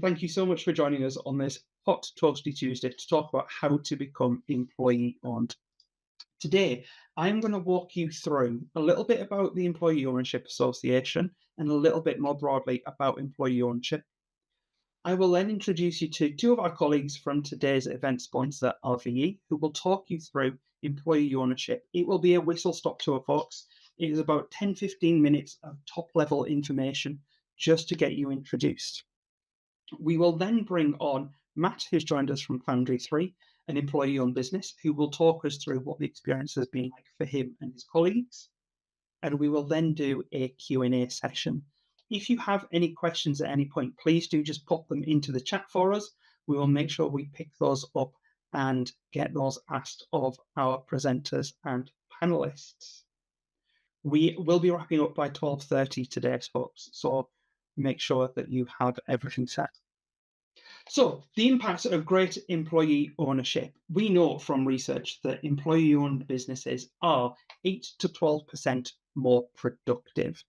Thank you so much for joining us on this hot, toasty Tuesday to talk about how to become employee owned. Today, I'm going to walk you through a little bit about the Employee Ownership Association and a little bit more broadly about employee ownership. I will then introduce you to two of our colleagues from today's event sponsor, RVE, who will talk you through employee ownership. It will be a whistle stop tour, folks. It is about 10-15 minutes of top level information just to get you introduced. We will then bring on Matt, who's joined us from Foundry 3, an employee-owned business, who will talk us through what the experience has been like for him and his colleagues. And we will then do a Q&A session. If you have any questions at any point, please do just pop them into the chat for us. We will make sure we pick those up and get those asked of our presenters and panelists. We will be wrapping up by 12:30 today, folks, so make sure that you have everything set. So, the impacts of great employee ownership. We know from research that employee owned businesses are 8 to 12% more productive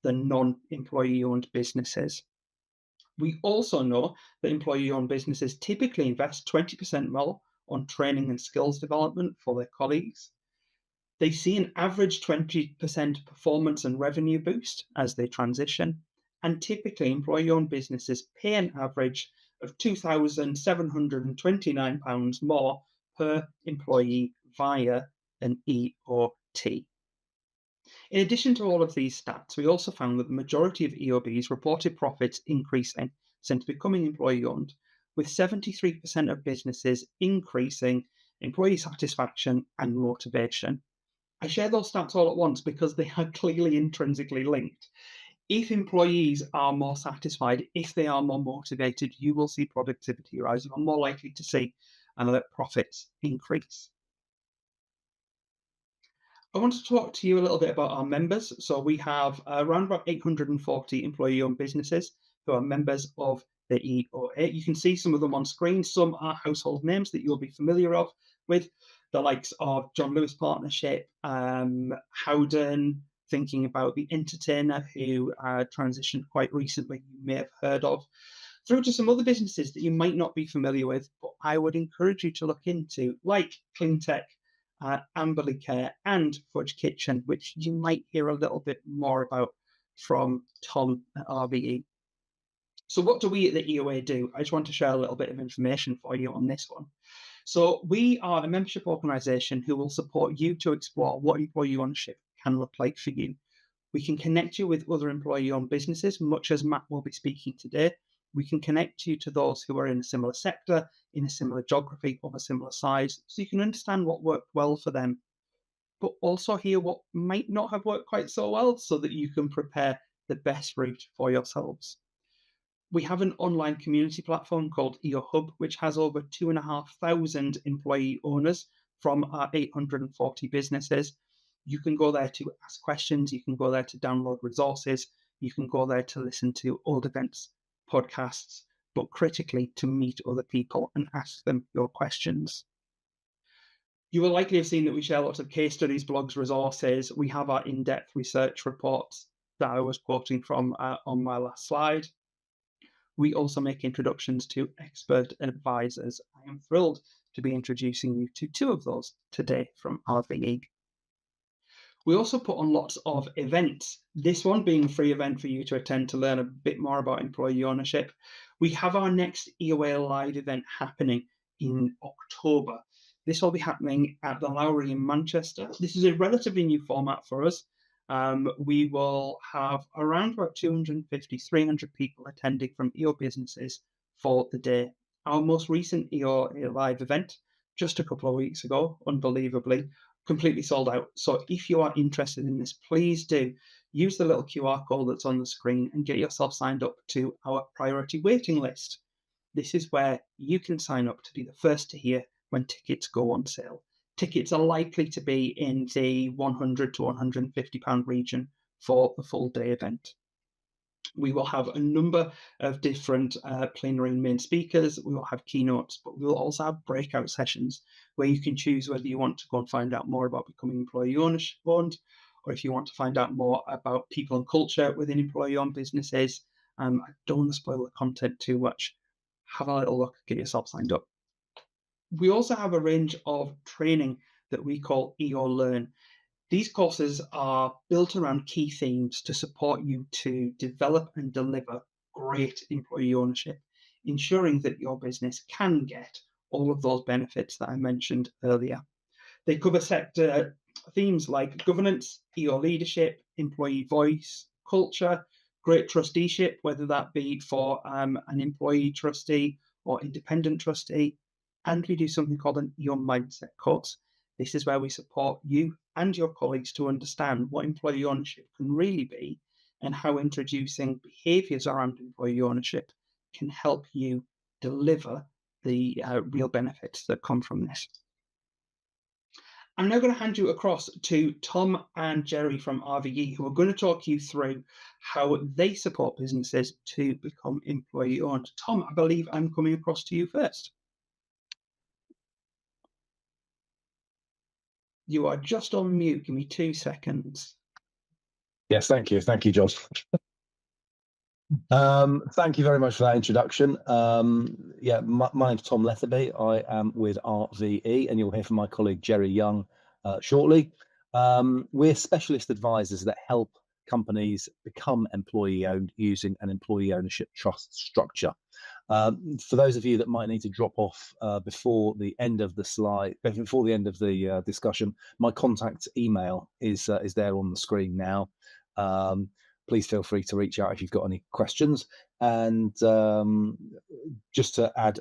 than non employee owned businesses. We also know that employee owned businesses typically invest 20% more on training and skills development for their colleagues. They see an average 20% performance and revenue boost as they transition, and typically employee owned businesses pay an average of £2,729 more per employee via an EOT. In addition to all of these stats, we also found that the majority of EOBs reported profits increasing since becoming employee owned, with 73% of businesses increasing employee satisfaction and motivation. I share those stats all at once because they are clearly intrinsically linked. If employees are more satisfied, if they are more motivated, you will see productivity rise. You are more likely to see profits increase. I want to talk to you a little bit about our members. So we have around about 840 employee-owned businesses who are members of the EOA. You can see some of them on screen. Some are household names that you'll be familiar with, the likes of John Lewis Partnership, Howden, thinking about The Entertainer, who transitioned quite recently, you may have heard of, through to some other businesses that you might not be familiar with, but I would encourage you to look into, like Cleantech, Amberley Care, and Fudge Kitchen, which you might hear a little bit more about from Tom at RVE. So what do we at the EOA do? I just want to share a little bit of information for you on this one. So we are a membership organisation who will support you to explore what employee ownership can look like for you. We can connect you with other employee-owned businesses, much as Matt will be speaking today. We can connect you to those who are in a similar sector, in a similar geography, of a similar size, so you can understand what worked well for them, but also hear what might not have worked quite so well so that you can prepare the best route for yourselves. We have an online community platform called EO Hub, which has over 2,500 employee owners from our 840 businesses. You can go there to ask questions, you can go there to download resources, you can go there to listen to old events, podcasts, but critically to meet other people and ask them your questions. You will likely have seen that we share lots of case studies, blogs, resources. We have our in-depth research reports that I was quoting from on my last slide. We also make introductions to expert advisors. I am thrilled to be introducing you to two of those today from RVE. We also put on lots of events, this one being a free event for you to attend to learn a bit more about employee ownership. We have our next EOA Live event happening in October. This will be happening at the Lowry in Manchester. This is a relatively new format for us. We will have around about 250, 300 people attending from EO businesses for the day. Our most recent EOA Live event, just a couple of weeks ago, unbelievably, completely sold out. So if you are interested in this, please do use the little QR code that's on the screen and get yourself signed up to our priority waiting list. This is where you can sign up to be the first to hear when tickets go on sale. Tickets are likely to be in the £100 to £150 region for the full day event. We will have a number of different plenary and main speakers. We will have keynotes, but we will also have breakout sessions where you can choose whether you want to go and find out more about becoming employee owned, or if you want to find out more about people and culture within employee-owned businesses, I don't want to spoil the content too much. Have a little look, get yourself signed up. We also have a range of training that we call EO Learn. These courses are built around key themes to support you to develop and deliver great employee ownership, ensuring that your business can get all of those benefits that I mentioned earlier. They cover sector themes like governance, EO leadership, employee voice, culture, great trusteeship, whether that be for an employee trustee or independent trustee. And we do something called an EO mindset course. This is where we support you and your colleagues to understand what employee ownership can really be and how introducing behaviours around employee ownership can help you deliver the real benefits that come from this. I'm now going to hand you across to Tom and Jerry from RVE, who are going to talk you through how they support businesses to become employee owned. Tom, I believe I'm coming across to you first. You are just on mute. Give me 2 seconds. Yes, thank you. Thank you, John. Thank you very much for that introduction. My name's Tom Letherby. I am with RVE, and you'll hear from my colleague Jerry Young shortly. We're specialist advisors that help companies become employee-owned using an employee ownership trust structure. For those of you that might need to drop off before the end of the discussion, my contact email is there on the screen now. Please feel free to reach out if you've got any questions. And just to add,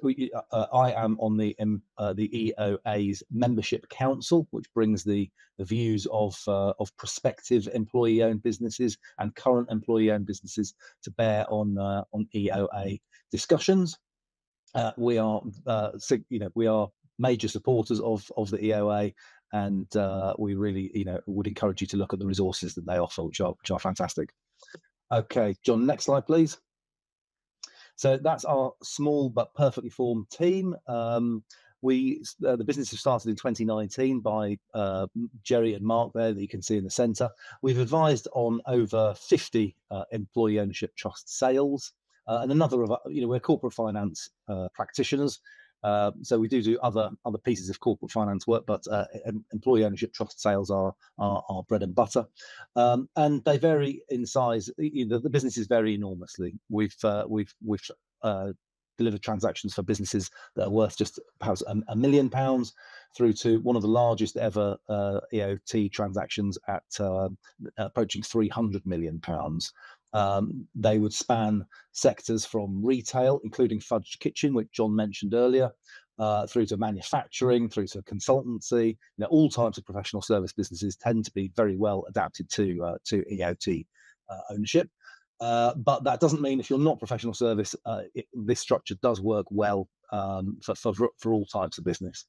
I am on the EOA's membership council, which brings the views of prospective employee-owned businesses and current employee-owned businesses to bear on EOA discussions. We are major supporters of the EOA, and we really would encourage you to look at the resources that they offer, which are fantastic. Okay, John, next slide, please. So that's our small but perfectly formed team. The business was started in 2019 by Jerry and Mark there that you can see in the centre. We've advised on over 50 employee ownership trust sales, and another of we're corporate finance practitioners. So we do other pieces of corporate finance work, but employee ownership trust sales are our bread and butter, and they vary in size. The businesses vary enormously. We've delivered transactions for businesses that are worth just perhaps £1 million through to one of the largest ever EOT transactions at approaching £300 million. They would span sectors from retail, including Fudge Kitchen, which John mentioned earlier, through to manufacturing, through to consultancy. All types of professional service businesses tend to be very well adapted to EOT ownership. But that doesn't mean if you're not professional service, this structure does work well for all types of business.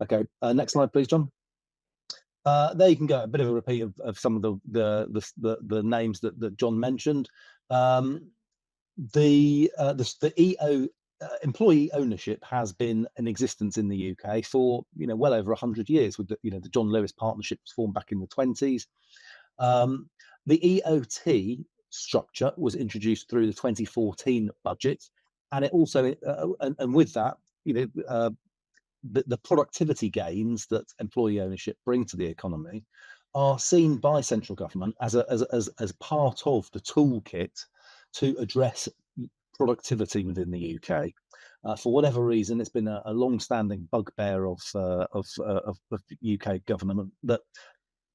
Okay, next slide, please, John. There you can go, a bit of a repeat of some of the names that John mentioned. The EO employee ownership has been in existence in the UK for well over 100 years. With the John Lewis Partnership was formed back in the 20s. The EOT structure was introduced through the 2014 budget, and it also and with that the productivity gains that employee ownership bring to the economy are seen by central government as part of the toolkit to address productivity within the UK. For whatever reason, it's been a long-standing bugbear of UK government that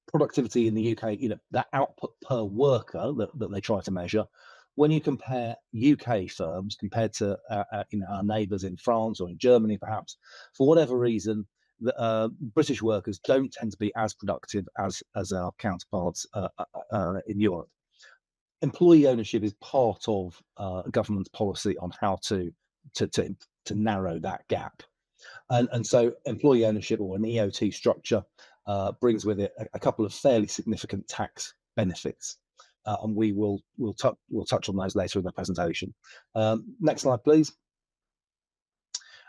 productivity in the UK, that output per worker that they try to measure, when you compare UK firms compared to our neighbours in France or in Germany, perhaps, for whatever reason, British workers don't tend to be as productive as our counterparts in Europe. Employee ownership is part of government's policy on how to narrow that gap, and so employee ownership, or an EOT structure, brings with it a couple of fairly significant tax benefits. And we'll touch on those later in the presentation. Next slide, please.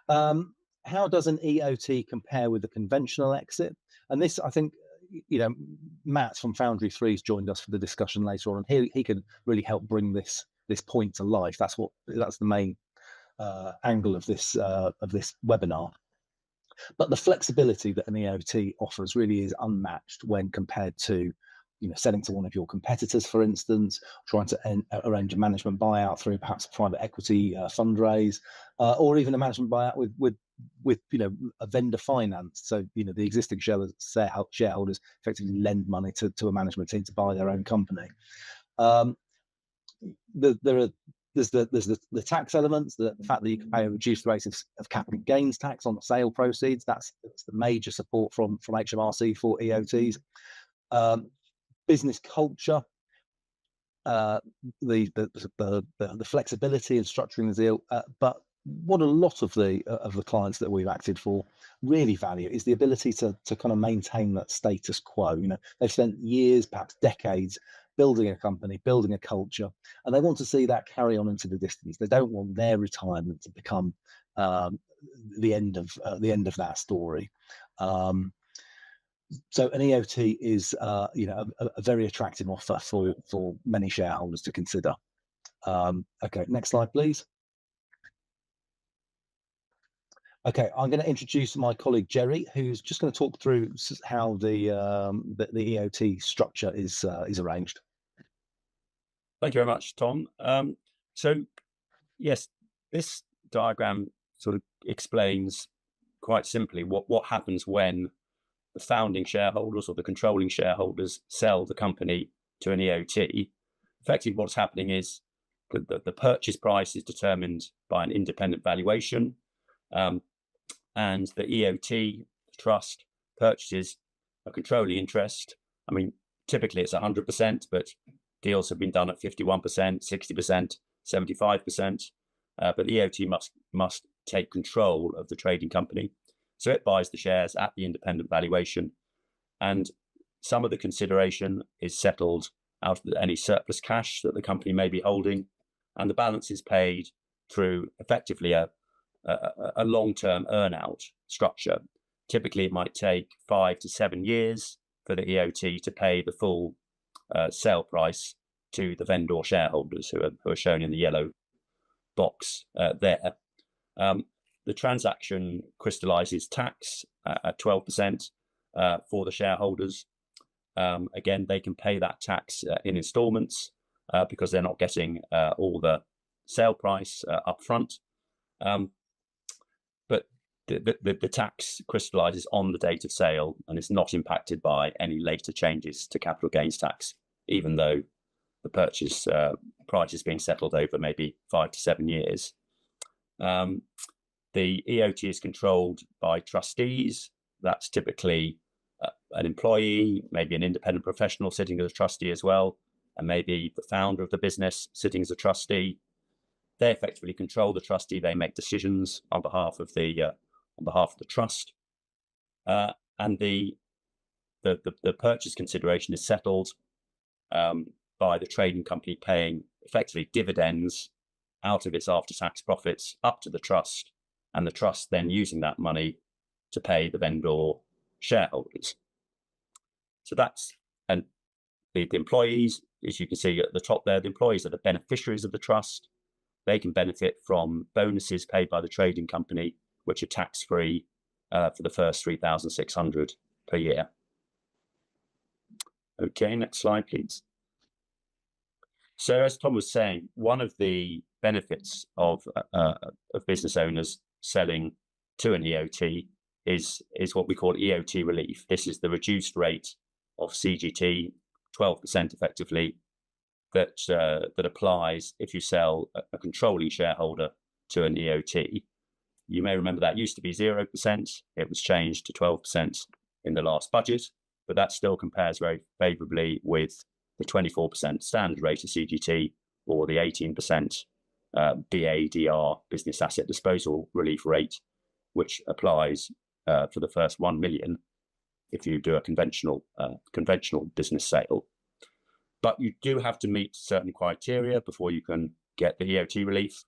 How does an EOT compare with a conventional exit? And this, I think, Matt from Foundry 3's joined us for the discussion later on, and he can really help bring this this point to life. That's the main angle of this webinar. But the flexibility that an EOT offers really is unmatched when compared to, selling to one of your competitors, for instance, trying to arrange a management buyout through perhaps a private equity fundraise, or even a management buyout with a vendor finance. So the existing shareholders effectively lend money to a management team to buy their own company. There's the tax elements, the fact that you can pay a reduced rate of capital gains tax on the sale proceeds. That's the major support from HMRC for EOTs. Business culture, the flexibility in structuring the deal, but what a lot of the clients that we've acted for really value is the ability to kind of maintain that status quo. They've spent years, perhaps decades, building a company, building a culture, and they want to see that carry on into the distance. They don't want their retirement to become the end of that story. So an EOT is a very attractive offer for many shareholders to consider. Okay, next slide, please. Okay, I'm going to introduce my colleague Jerry, who's just going to talk through how the EOT structure is arranged. Thank you very much, Tom. So, yes, this diagram sort of explains quite simply what happens when the founding shareholders or the controlling shareholders sell the company to an EOT. Effectively, what's happening is the purchase price is determined by an independent valuation, and the EOT trust purchases a controlling interest. I mean, typically it's 100%, but deals have been done at 51%, 60%, 75%. But EOT must take control of the trading company. So it buys the shares at the independent valuation, and some of the consideration is settled out of any surplus cash that the company may be holding, and the balance is paid through effectively a long-term earn-out structure. Typically, it might take 5 to 7 years for the EOT to pay the full sale price to the vendor shareholders who are shown in the yellow box there. The transaction crystallizes tax at 12% for the shareholders. Again, they can pay that tax in installments because they're not getting all the sale price up front. But the tax crystallizes on the date of sale and is not impacted by any later changes to capital gains tax, even though the purchase price is being settled over maybe 5 to 7 years. The EOT is controlled by trustees. That's typically an employee, maybe an independent professional sitting as a trustee as well, and maybe the founder of the business sitting as a trustee. They effectively control the trustee. They make decisions on behalf of the trust, and the purchase consideration is settled by the trading company paying effectively dividends out of its after-tax profits up to the trust, and the trust then using that money to pay the vendor shareholders. So that's, and the employees, as you can see at the top there, the employees are the beneficiaries of the trust. They can benefit from bonuses paid by the trading company, which are tax-free for the first 3,600 per year. Okay, next slide, please. So as Tom was saying, one of the benefits of business owners selling to an EOT is what we call EOT relief. This is the reduced rate of CGT, 12% effectively, that applies if you sell a controlling shareholder to an EOT. You may remember that used to be 0%. It was changed to 12% in the last budget, but that still compares very favorably with the 24% standard rate of CGT or the 18% BADR, business asset disposal relief rate, which applies for the first 1 million if you do a conventional business sale. But you do have to meet certain criteria before you can get the EOT relief.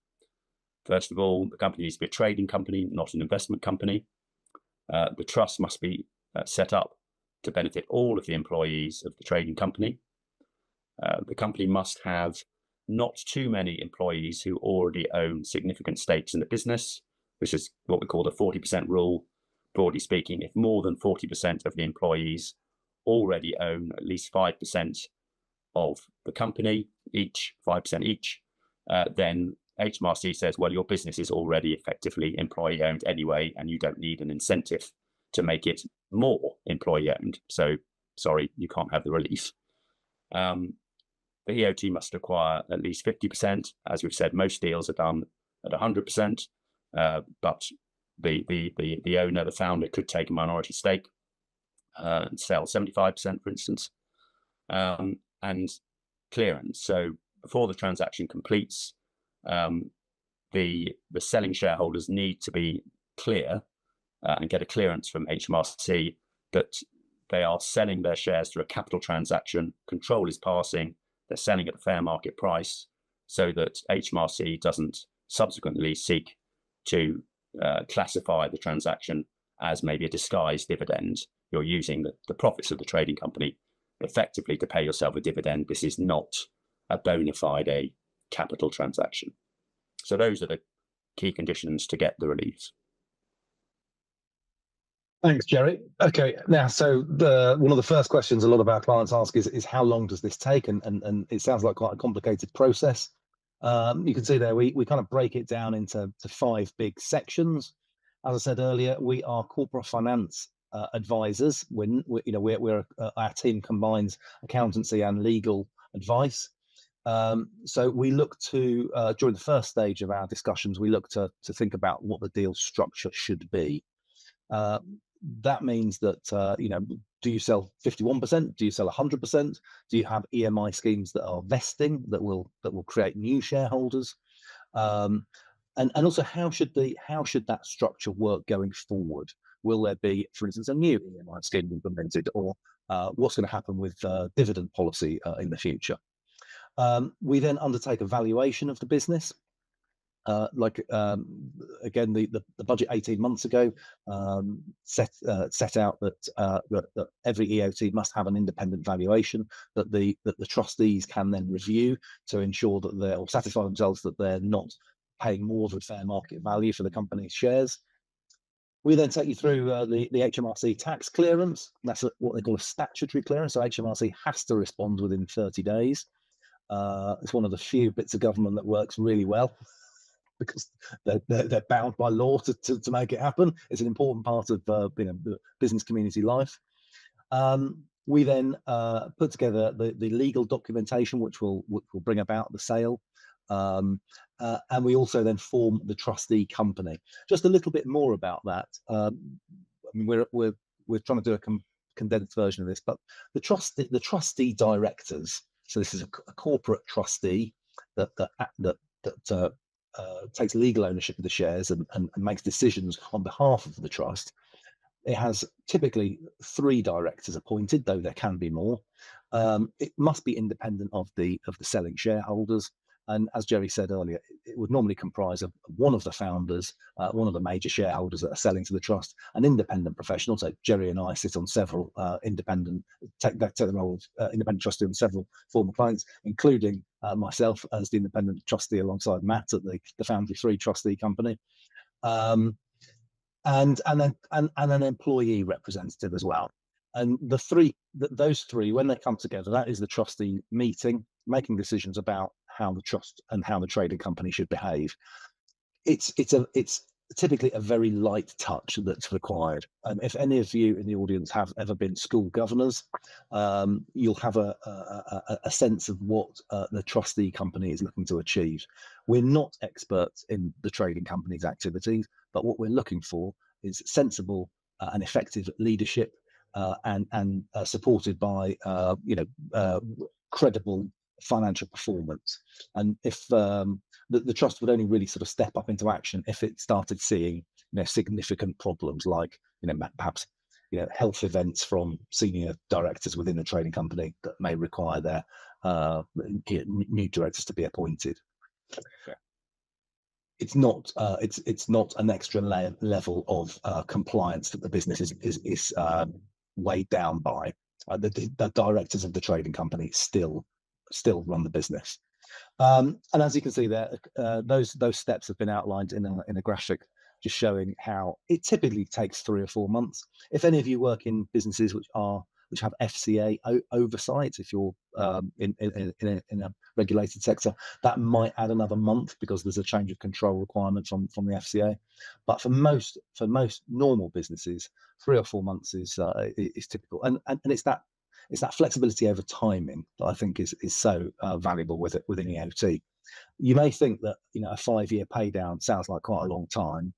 First of all, the company needs to be a trading company, not an investment company. The trust must be set up to benefit all of the employees of the trading company. The company must have not too many employees who already own significant stakes in the business, which is what we call the 40% rule. Broadly speaking, if more than 40% of the employees already own at least 5% of the company, each 5% each, then HMRC says, well, your business is already effectively employee owned anyway, and you don't need an incentive to make it more employee owned. So sorry, you can't have the relief. The EOT must acquire at least 50%. As we've said, most deals are done at 100%, but the owner, the founder, could take a minority stake and sell 75%, for instance, and clearance. So before the transaction completes, the selling shareholders need to be clear and get a clearance from HMRC that they are selling their shares through a capital transaction, control is passing, they're selling at a fair market price, so that HMRC doesn't subsequently seek to classify the transaction as maybe a disguised dividend. You're using the profits of the trading company effectively to pay yourself a dividend. This is not a bona fide capital transaction. So those are the key conditions to get the reliefs. Thanks, Jerry. Okay, now, so one of the first questions a lot of our clients ask is how long does this take? And it sounds like quite a complicated process. You can see there we kind of break it down into 5 big sections. As I said earlier, we are corporate finance advisors. Our team combines accountancy and legal advice. So we look to during the first stage of our discussions, we look to think about what the deal structure should be. That means that do you sell 51%? Do you sell 100%? Do you have EMI schemes that are vesting that will create new shareholders? And also, how should that structure work going forward? Will there be, for instance, a new EMI scheme implemented, or what's going to happen with dividend policy in the future? We then undertake a valuation of the business. Again, the budget 18 months ago set out that every EOT must have an independent valuation that the trustees can then review to ensure that they'll satisfy themselves that they're not paying more than fair market value for the company's shares. We then take you through the HMRC tax clearance. That's what they call a statutory clearance. So HMRC has to respond within 30 days. It's one of the few bits of government that works really well, because they're bound by law to make it happen. It's an important part of the business community life. We then put together the legal documentation which will bring about the sale, and we also then form the trustee company. Just a little bit more about that. I mean, we're trying to do a condensed version of this, but the trustee directors. So this is a corporate trustee that takes legal ownership of the shares and makes decisions on behalf of the trust. It has typically 3 directors appointed, though there can be more. It must be independent of the selling shareholders. And as Jerry said earlier, it would normally comprise of one of the founders, one of the major shareholders that are selling to the trust, an independent professional. So Jerry and I sit on several independent trustee on several former clients, including myself as the independent trustee alongside Matt at the Foundry 3 trustee company, and then an employee representative as well. And those three, when they come together, that is the trustee meeting, making decisions about how the trust and how the trading company should behave. It's typically a very light touch that's required. If any of you in the audience have ever been school governors, you'll have a sense of what the trustee company is looking to achieve. We're not experts in the trading company's activities, but what we're looking for is sensible and effective leadership, and supported by credible financial performance. And if the trust would only really sort of step up into action if it started seeing significant problems, like perhaps health events from senior directors within the trading company that may require their new directors to be appointed. Okay. It's not an extra level of compliance that the business is weighed down by. The directors of the trading company still run the business. And as you can see there, those steps have been outlined in a graphic, just showing how it typically takes 3 or 4 months. If any of you work in businesses which have FCA oversight, if you're in a regulated sector, that might add another month because there's a change of control requirement from the FCA. But for most normal businesses, 3 or 4 months is typical, and it's that flexibility over timing that I think is so valuable within EOT. You may think that a 5-year pay down sounds like quite a long time,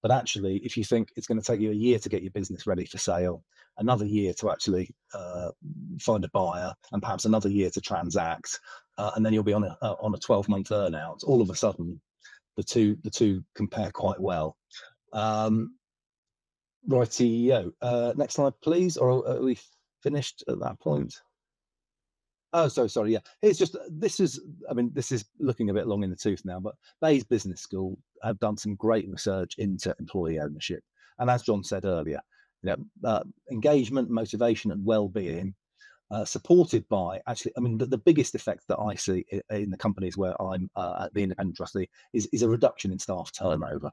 but actually, if you think it's going to take you a year to get your business ready for sale, another year to actually find a buyer, and perhaps another year to transact, and then you'll be on a 12-month earn-out, all of a sudden the two compare quite well. Righty-o. Next slide, please. Or are we finished at that point? Oh, so sorry. Yeah, it's just this is looking a bit long in the tooth now, but Bayes Business School have done some great research into employee ownership, and as John said earlier, engagement, motivation, and well-being, supported by the biggest effect that I see in the companies where I'm the independent trustee is a reduction in staff turnover.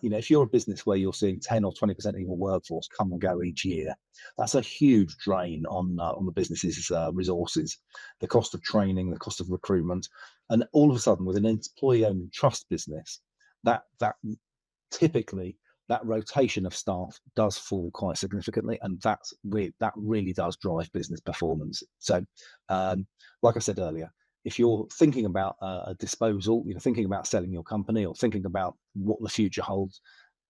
If you're a business where you're seeing 10 or 20% of your workforce come and go each year, that's a huge drain on the business's resources, the cost of training, the cost of recruitment, and all of a sudden, with an employee-owned trust business, that typically that rotation of staff does fall quite significantly, and that really does drive business performance. So, like I said earlier, if you're thinking about a disposal, thinking about selling your company, or thinking about what the future holds,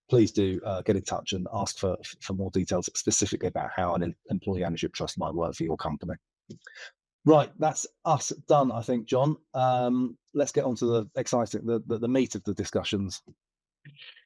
please do get in touch and ask for more details specifically about how an employee ownership trust might work for your company. Right, that's us done, I think, John. Let's get on to the exciting, the meat of the discussions.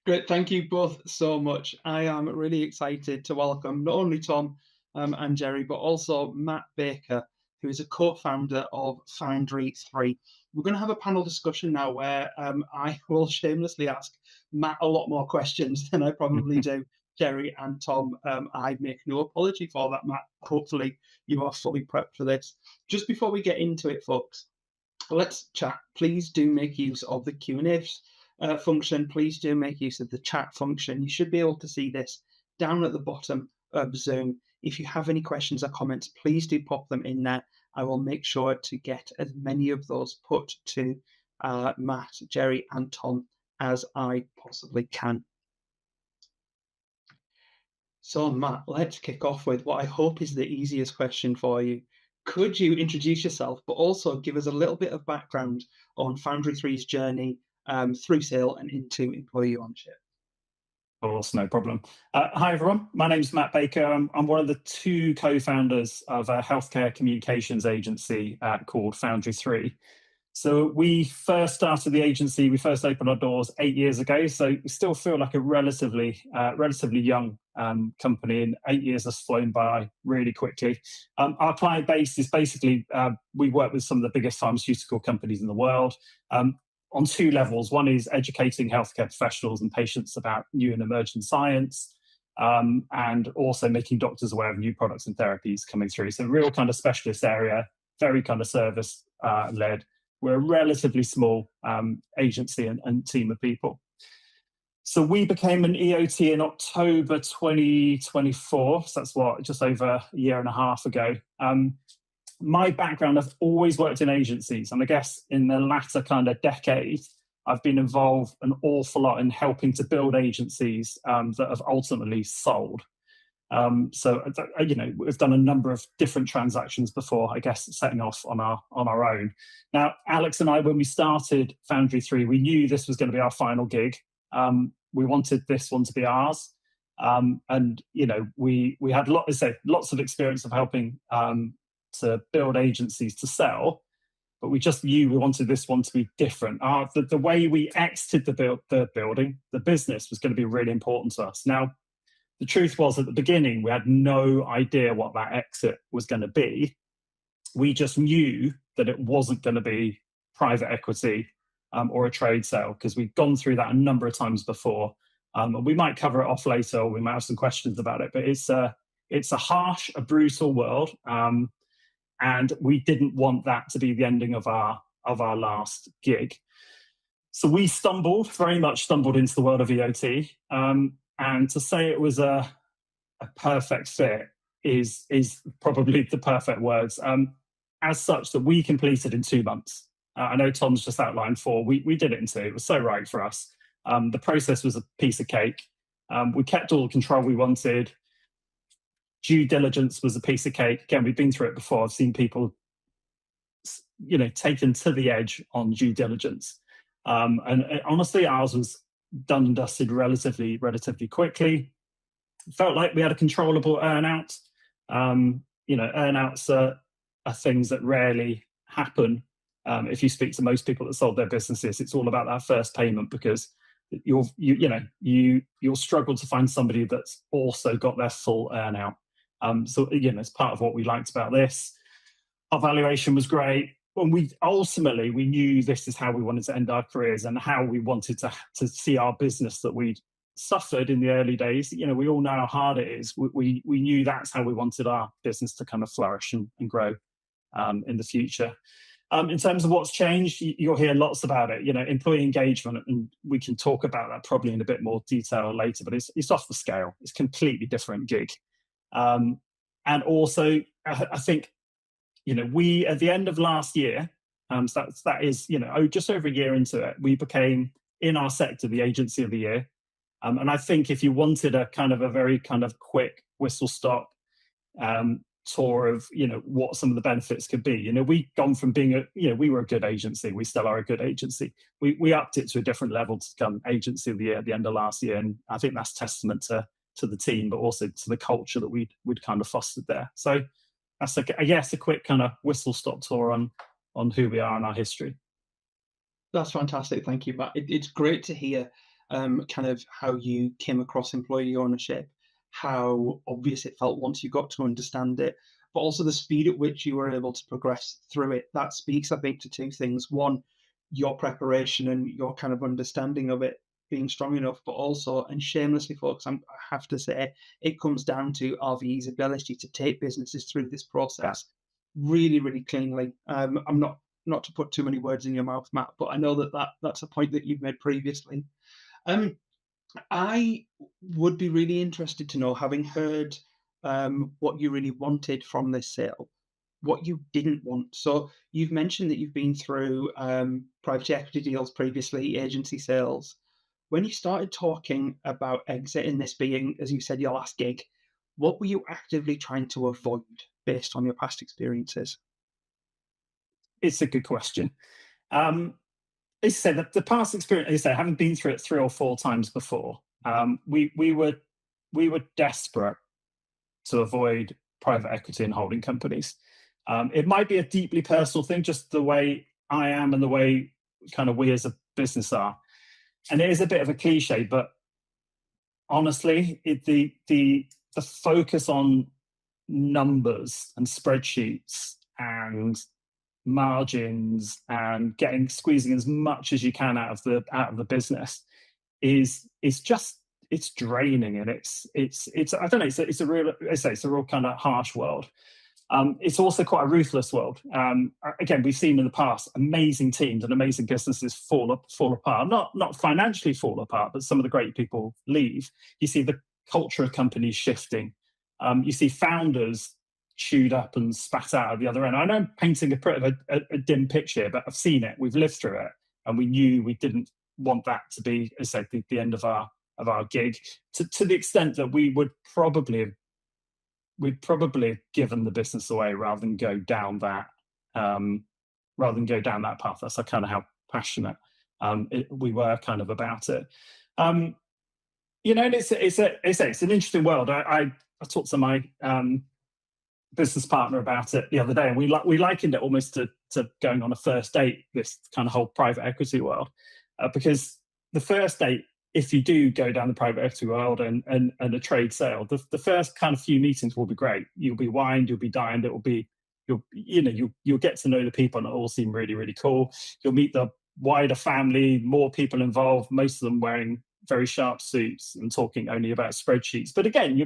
Great, thank you both so much. I am really excited to welcome not only Tom and Jerry, but also Matt Baker, who is a co-founder of Foundry 3. We're going to have a panel discussion now where I will shamelessly ask Matt a lot more questions than I probably do Jerry and Tom. I make no apology for that, Matt. Hopefully you are fully prepped for this. Just before we get into it, folks, let's chat. Please do make use of the Q&A function. Please do make use of the chat function. You should be able to see this down at the bottom of Zoom. If you have any questions or comments, please do pop them in there. I will make sure to get as many of those put to Matt, Jerry, and Tom as I possibly can. So, Matt, let's kick off with what I hope is the easiest question for you. Could you introduce yourself, but also give us a little bit of background on Foundry 3's journey through sale and into employee ownership? Of course, no problem. Hi, everyone. My name's Matt Baker. I'm one of the 2 co-founders of a healthcare communications agency called Foundry 3. So we first started the agency, we first opened our doors 8 years ago. So we still feel like a relatively young company, and 8 years has flown by really quickly. Our client base is basically, we work with some of the biggest pharmaceutical companies in the world. On 2 levels. One is educating healthcare professionals and patients about new and emerging science, and also making doctors aware of new products and therapies coming through. So real kind of specialist area, very kind of service led. We're a relatively small agency and team of people. So we became an EOT in October 2024. So that's just over a year and a half ago. My background, I've always worked in agencies, and I guess in the latter kind of decade, I've been involved an awful lot in helping to build agencies that have ultimately sold. So we've done a number of different transactions before, I guess, setting off on our own. Now, Alex and I, when we started Foundry 3, we knew this was going to be our final gig. We wanted this one to be ours, and we had lots of experience of helping to build agencies to sell, but we just knew we wanted this one to be different. The way we exited the business was going to be really important to us. Now, the truth was, at the beginning, we had no idea what that exit was going to be. We just knew that it wasn't going to be private equity or a trade sale, because we'd gone through that a number of times before. And we might cover it off later, or we might have some questions about it, but it's a harsh, a brutal world. And we didn't want that to be the ending of our of our last gig. So we very much stumbled into the world of EOT, and to say it was a perfect fit is probably the perfect words. As such, that we completed in 2 months. I know Tom's just outlined 4. We did it in 2. It was so right for us. The process was a piece of cake. We kept all the control we wanted. Due diligence was a piece of cake. Again, we've been through it before. I've seen people, taken to the edge on due diligence. And honestly, ours was done and dusted relatively quickly. Felt like we had a controllable earnout. Earnouts are things that rarely happen. If you speak to most people that sold their businesses, it's all about that first payment, because you'll struggle to find somebody that's also got their full earnout. So again, it's part of what we liked about this. Our valuation was great. When we knew this is how we wanted to end our careers and how we wanted to see our business that we'd suffered in the early days. We all know how hard it is. We knew that's how we wanted our business to kind of flourish and grow in the future. In terms of what's changed, you'll hear lots about it. Employee engagement, and we can talk about that probably in a bit more detail later. But it's off the scale. It's a completely different gig. And also, I think, we at the end of last year, so that is just over a year into it, we became in our sector the agency of the year. And I think if you wanted a very quick whistle stop tour of what some of the benefits could be, we've gone from being we were a good agency, we still are a good agency, we upped it to a different level to become agency of the year at the end of last year. And I think that's testament to the team, but also to the culture that we'd kind of fostered there. So that's a quick kind of whistle stop tour on who we are and our history. That's fantastic. Thank you, Matt. It's great to hear kind of how you came across employee ownership, how obvious it felt once you got to understand it, but also the speed at which you were able to progress through it. That speaks, I think, to 2 things. One, your preparation and your kind of understanding of it being strong enough, but also, and shamelessly, folks, I have to say, it comes down to RVE's ability to take businesses through this process really, really cleanly. I'm not to put too many words in your mouth, Matt, but I know that's a point that you've made previously. I would be really interested to know, having heard what you really wanted from this sale, what you didn't want. So you've mentioned that you've been through private equity deals previously, agency sales. When you started talking about exit and this being, as you said, your last gig, what were you actively trying to avoid based on your past experiences? It's a good question. As I said, the past experience, as I say, having been through it 3 or 4 times before, we were desperate to avoid private equity and holding companies. It might be a deeply personal thing, just the way I am and the way kind of we as a business are. And it is a bit of a cliche, but honestly, the focus on numbers and spreadsheets and margins and squeezing as much as you can out of the business is just, it's draining, and it's I don't know, it's a real kind of harsh world. It's also quite a ruthless world. Again, we've seen in the past amazing teams and amazing businesses fall apart. Not financially fall apart, but some of the great people leave. You see the culture of companies shifting. You see founders chewed up and spat out at the other end. I know I'm painting a dim picture, but I've seen it. We've lived through it, and we knew we didn't want that to be, as I said, the end of our gig. To the extent that we'd probably have given the business away rather than go down that path. That's kind of how passionate we were kind of about it. And it's an interesting world. I talked to my business partner about it the other day, and we likened it almost to going on a first date, this kind of whole private equity world, because the first date, if you do go down the private equity world and a trade sale, the first kind of few meetings will be great. You'll be wined, you'll be dined, you'll get to know the people, and it all seem really, really cool. You'll meet the wider family, more people involved, most of them wearing very sharp suits and talking only about spreadsheets. But again,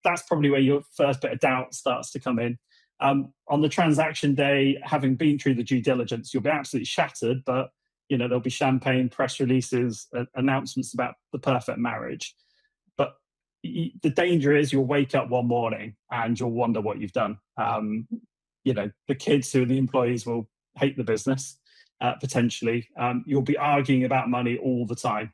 that's probably where your first bit of doubt starts to come in. On the transaction day, having been through the due diligence, you'll be absolutely shattered, but there'll be champagne, press releases, announcements about the perfect marriage. But the danger is you'll wake up one morning and you'll wonder what you've done. The kids who are the employees will hate the business, potentially. You'll be arguing about money all the time.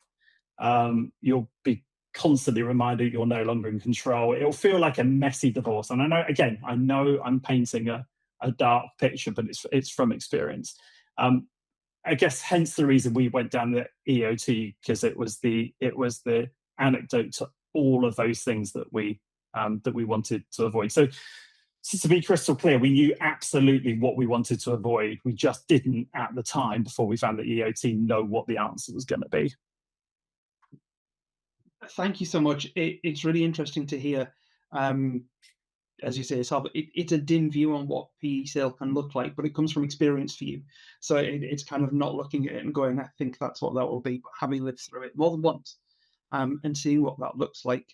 You'll be constantly reminded you're no longer in control. It'll feel like a messy divorce. And I know I'm painting a dark picture, but it's from experience. I guess hence the reason we went down the EOT, because it was the anecdote to all of those things that we wanted to avoid. So to be crystal clear, we knew absolutely what we wanted to avoid. We just didn't at the time, before we found the EOT, know what the answer was going to be. Thank you so much. It's really interesting to hear. As you say, it's a dim view on what PE sale can look like, but it comes from experience for you. So it's kind of not looking at it and going, I think that's what that will be, but having lived through it more than once and seeing what that looks like.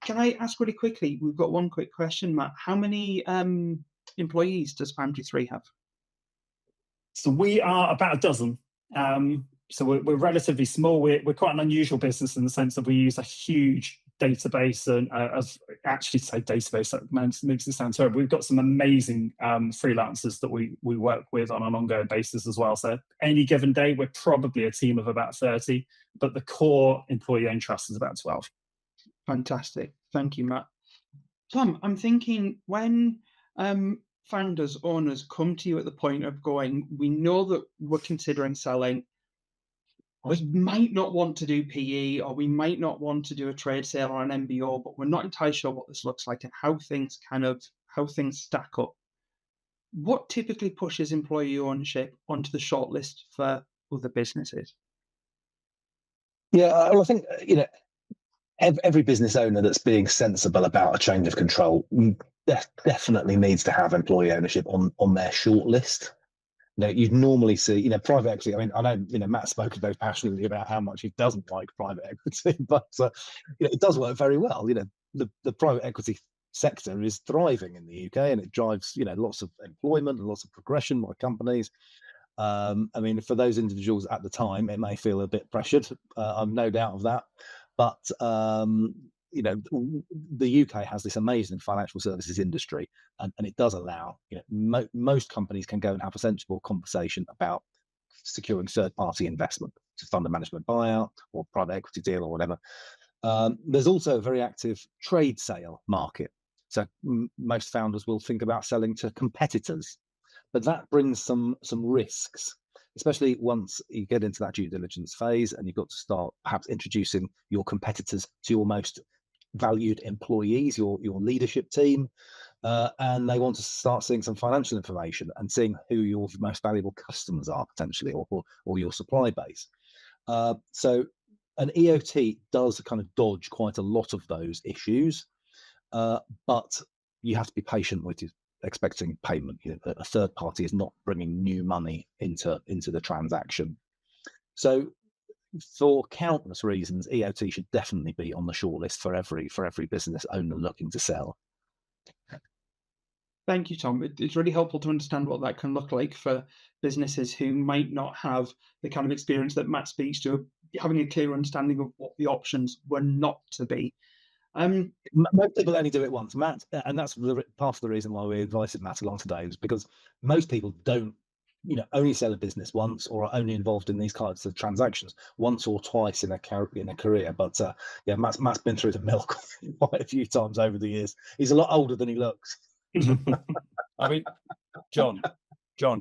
Can I ask really quickly? We've got one quick question, Matt. How many employees does Foundry 3 have? So we are about a dozen. So we're relatively small. We're quite an unusual business in the sense that we use a huge database, and as actually say database, that makes it sound terrible. We've got some amazing freelancers that we work with on an ongoing basis as well. So any given day, we're probably a team of about 30, but the core employee-owned trust is about 12. Fantastic. Thank you, Matt. Tom, I'm thinking when founders, owners come to you at the point of going, we know that we're considering selling, we might not want to do PE, or we might not want to do a trade sale or an MBO, but we're not entirely sure what this looks like and how things stack up. What typically pushes employee ownership onto the shortlist for other businesses? Yeah, well, I think every business owner that's being sensible about a change of control definitely needs to have employee ownership on their shortlist. You'd normally see, private equity. I mean, I know, Matt spoke very passionately about how much he doesn't like private equity, but it does work very well. The private equity sector is thriving in the UK, and it drives, lots of employment and lots of progression by companies. I mean, for those individuals at the time, it may feel a bit pressured. I'm no doubt of that, but the UK has this amazing financial services industry, and it does allow, most companies can go and have a sensible conversation about securing third-party investment to fund a management buyout or private equity deal or whatever. There's also a very active trade sale market. So most founders will think about selling to competitors, but that brings some risks, especially once you get into that due diligence phase and you've got to start perhaps introducing your competitors to your most valued employees, your leadership team, and they want to start seeing some financial information and seeing who your most valuable customers are potentially, or your supply base. So an EOT does kind of dodge quite a lot of those issues, but you have to be patient with expecting payment. A third party is not bringing new money into the transaction. So for countless reasons, EOT should definitely be on the shortlist for every business owner looking to sell. Thank you, Tom. It's really helpful to understand what that can look like for businesses who might not have the kind of experience that Matt speaks to, having a clear understanding of what the options were not to be. Most people only do it once, Matt, and that's part of the reason why we invited Matt along today, is because most people don't, only sell a business once, or are only involved in these kinds of transactions once or twice in a career. But Matt's been through the mill quite a few times over the years. He's a lot older than he looks. I mean, John,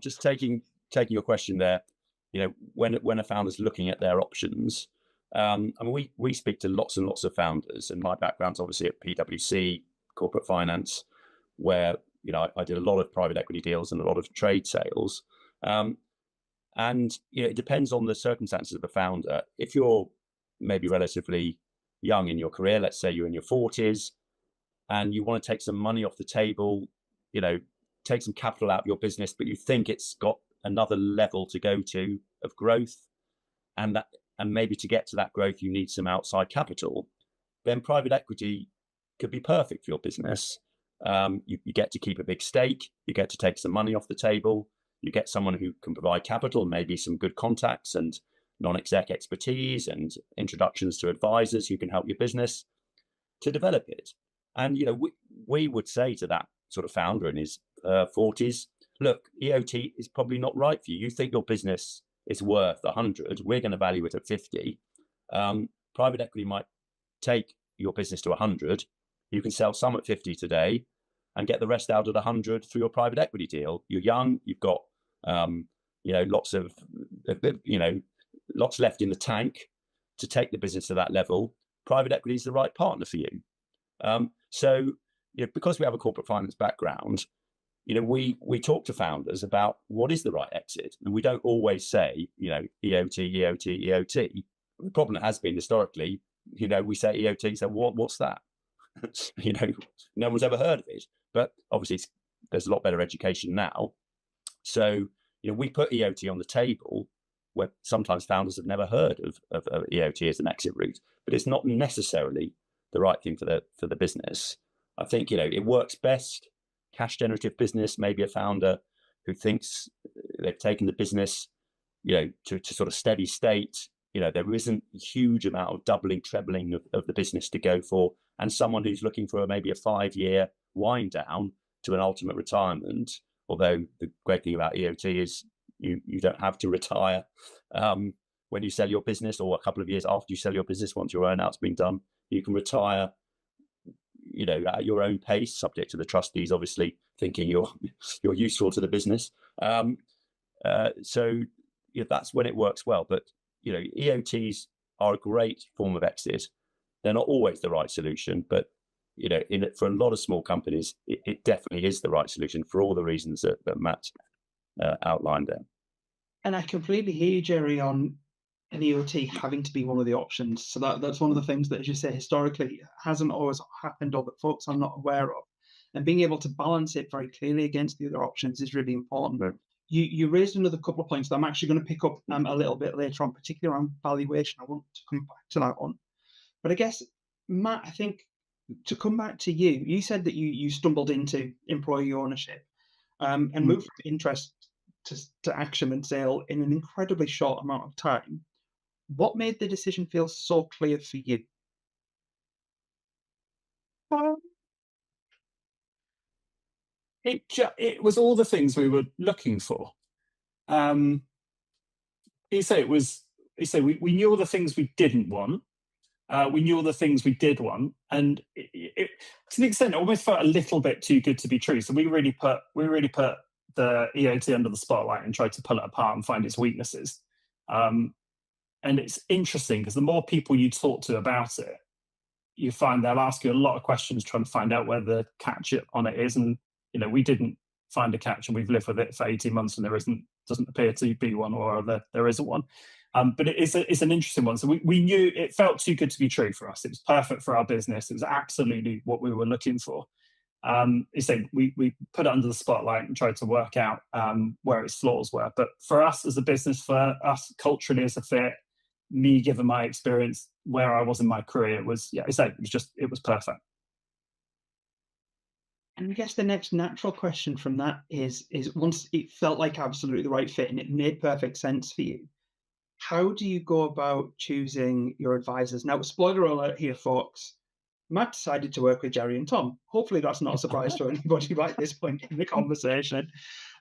just taking your question there, when a founder's looking at their options, I mean, we speak to lots and lots of founders, and my background's obviously at PwC, corporate finance, where I did a lot of private equity deals and a lot of trade sales. And it depends on the circumstances of the founder. If you're maybe relatively young in your career, let's say you're in your 40s, and you want to take some money off the table, take some capital out of your business, but you think it's got another level to go to of growth, and maybe to get to that growth you need some outside capital, then private equity could be perfect for your business. You get to keep a big stake, you get to take some money off the table, you get someone who can provide capital, maybe some good contacts and non-exec expertise and introductions to advisors who can help your business to develop it. And we would say to that sort of founder in his 40s, look, EOT is probably not right for you. You think your business is worth 100, we're going to value it at 50. Private equity might take your business to 100. You can sell some at 50 today and get the rest out at 100 through your private equity deal. You're young, you've got lots left in the tank to take the business to that level. Private equity is the right partner for you. So because we have a corporate finance background, we talk to founders about what is the right exit, and we don't always say EOT. The problem has been historically, we say EOT, so what's that? No one's ever heard of it, but obviously there's a lot better education now. So we put EOT on the table where sometimes founders have never heard of EOT as an exit route, but it's not necessarily the right thing for the business. I think it works best. Cash generative business, maybe a founder who thinks they've taken the business to sort of steady state. There isn't a huge amount of doubling, trebling of the business to go for, and someone who's looking for maybe a 5-year wind down to an ultimate retirement. Although the great thing about EOT is you don't have to retire when you sell your business, or a couple of years after you sell your business, once your earn-out's been done, you can retire at your own pace, subject to the trustees obviously thinking you're useful to the business. So that's when it works well. But EOTs are a great form of exit. They're not always the right solution, but for a lot of small companies, it definitely is the right solution for all the reasons that Matt outlined there. And I completely hear you, Jerry, on an EOT having to be one of the options. So that's one of the things that, as you say, historically hasn't always happened, or that folks are not aware of. And being able to balance it very clearly against the other options is really important. Right. You raised another couple of points that I'm actually going to pick up a little bit later on, particularly around valuation. I want to come back to that one. But I guess, Matt, I think to come back to you, you said that you stumbled into employee ownership and moved from interest to action and sale in an incredibly short amount of time. What made the decision feel so clear for you? It was all the things we were looking for. We knew all the things we didn't want. We knew all the things we did want, and it to an extent, it almost felt a little bit too good to be true. So we really put the EOT under the spotlight and tried to pull it apart and find its weaknesses. And it's interesting because the more people you talk to about it, you find they'll ask you a lot of questions trying to find out where the catch on it is. And we didn't find a catch, and we've lived with it for 18 months, and doesn't appear to be one, or there isn't one. But it's an interesting one. So we knew it felt too good to be true for us. It was perfect for our business. It was absolutely what we were looking for. We put it under the spotlight and tried to work out where its flaws were. But for us as a business, for us culturally as a fit, me given my experience where I was in my career, it was perfect. And I guess the next natural question from that is once it felt like absolutely the right fit and it made perfect sense for you, how do you go about choosing your advisors? Now, spoiler alert here, folks. Matt decided to work with Jerry and Tom. Hopefully that's not a surprise to anybody right at this point in the conversation.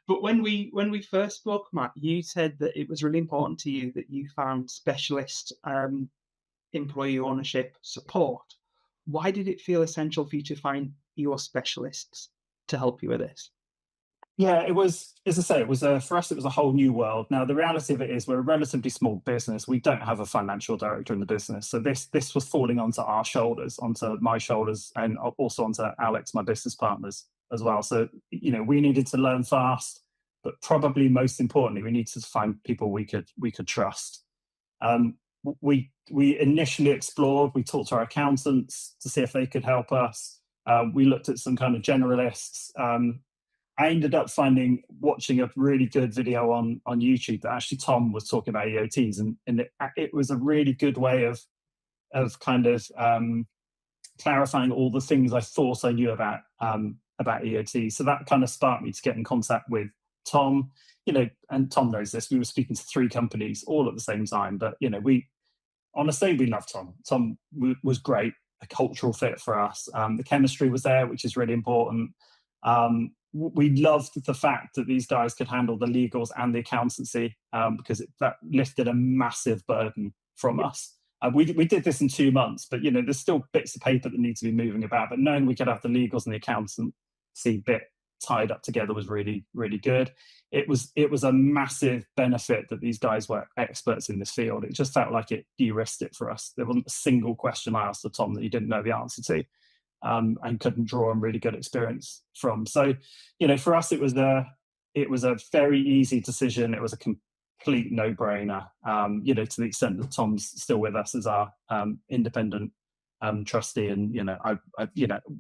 But when we first spoke, Matt, you said that it was really important to you that you found specialist employee ownership support. Why did it feel essential for you to find your specialists to help you with this? Yeah, it was, as I say, it was for us, it was a whole new world. Now, the reality of it is we're a relatively small business. We don't have a financial director in the business. So this was falling onto our shoulders, onto my shoulders, and also onto Alex, my business partners as well. So, we needed to learn fast, but probably most importantly, we needed to find people we could trust. We initially explored, we talked to our accountants to see if they could help us. We looked at some kind of generalists. I ended up watching a really good video on YouTube that actually Tom was talking about EOTs, and it was a really good way of kind of clarifying all the things I thought I knew about about EOT. So that kind of sparked me to get in contact with Tom, and Tom knows this. We were speaking to 3 companies all at the same time, but honestly, we love Tom. Tom was great, a cultural fit for us. The chemistry was there, which is really important. We loved the fact that these guys could handle the legals and the accountancy, because that lifted a massive burden from us. We did this in 2 months, but there's still bits of paper that need to be moving about. But knowing we could have the legals and the accountancy bit tied up together was really, really good. It was a massive benefit that these guys were experts in this field. It just felt like it de-risked it for us. There wasn't a single question I asked of Tom that he didn't know the answer to, and couldn't draw on really good experience from. So, for us, it was a very easy decision. It was a complete no-brainer, to the extent that Tom's still with us as our independent trustee. And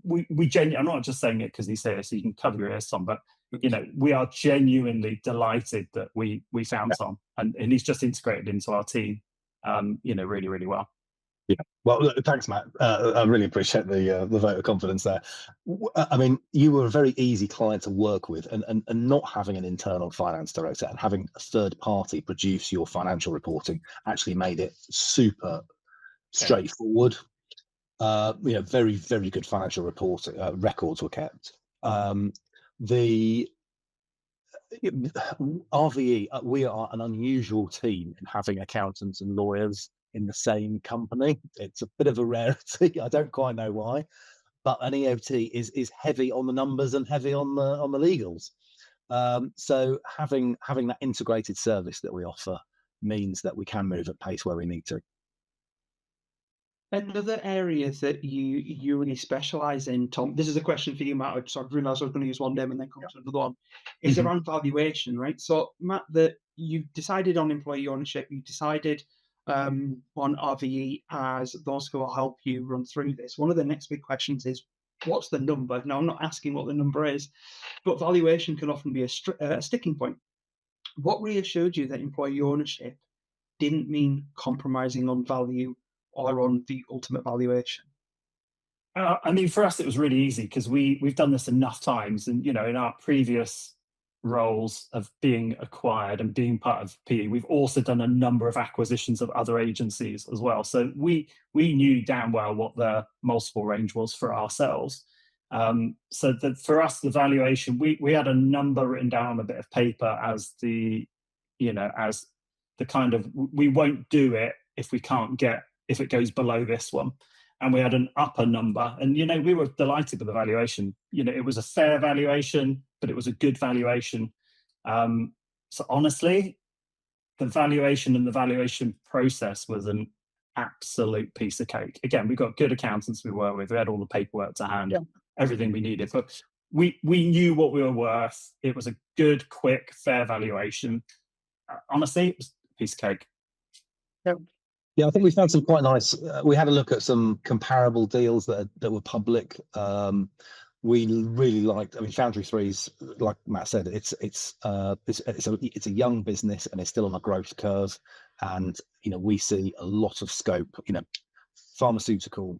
we genuinely, I'm not just saying it because he's here, so you can cover your ears, Tom, but we are genuinely delighted that we found Tom, and he's just integrated into our team, really, really well. Yeah. Well, look, thanks, Matt. I really appreciate the vote of confidence there. I mean, you were a very easy client to work with, and not having an internal finance director and having a third party produce your financial reporting actually made it super straightforward. Very, very good financial reporting records were kept. The RVE, we are an unusual team in having accountants and lawyers in the same company. It's a bit of a rarity. I don't quite know why, but an EOT is heavy on the numbers and heavy on the legals. So having that integrated service that we offer means that we can move at pace where we need to. And other areas that you really specialise in, Tom, this is a question for you, Matt. I realised I was going to use one name and then come to another one, is around valuation, right? So, Matt, that you decided on employee ownership, you decided on RVE as those who will help you run through this. One of the next big questions is, what's the number? Now, I'm not asking what the number is, but valuation can often be a sticking point. What reassured you that employee ownership didn't mean compromising on value or on the ultimate valuation? I mean, for us, it was really easy because we've done this enough times, and in our previous roles of being acquired and being part of PE, we've also done a number of acquisitions of other agencies as well. So we knew damn well what the multiple range was for ourselves. So that for us, the valuation, we had a number written down on a bit of paper as the kind of, we won't do it if it goes below this one. And we had an upper number, and we were delighted with the valuation. It was a fair valuation, but it was a good valuation. So honestly, the valuation and the valuation process was an absolute piece of cake. Again, we got good accountants we work with. We had all the paperwork to hand, everything we needed. But we knew what we were worth. It was a good, quick, fair valuation. Honestly, it was a piece of cake. Yeah, I think we found some quite nice. We had a look at some comparable deals that were public. We really liked. I mean, Foundry 3's, like Matt said, it's a young business and it's still on a growth curve, and we see a lot of scope. Pharmaceutical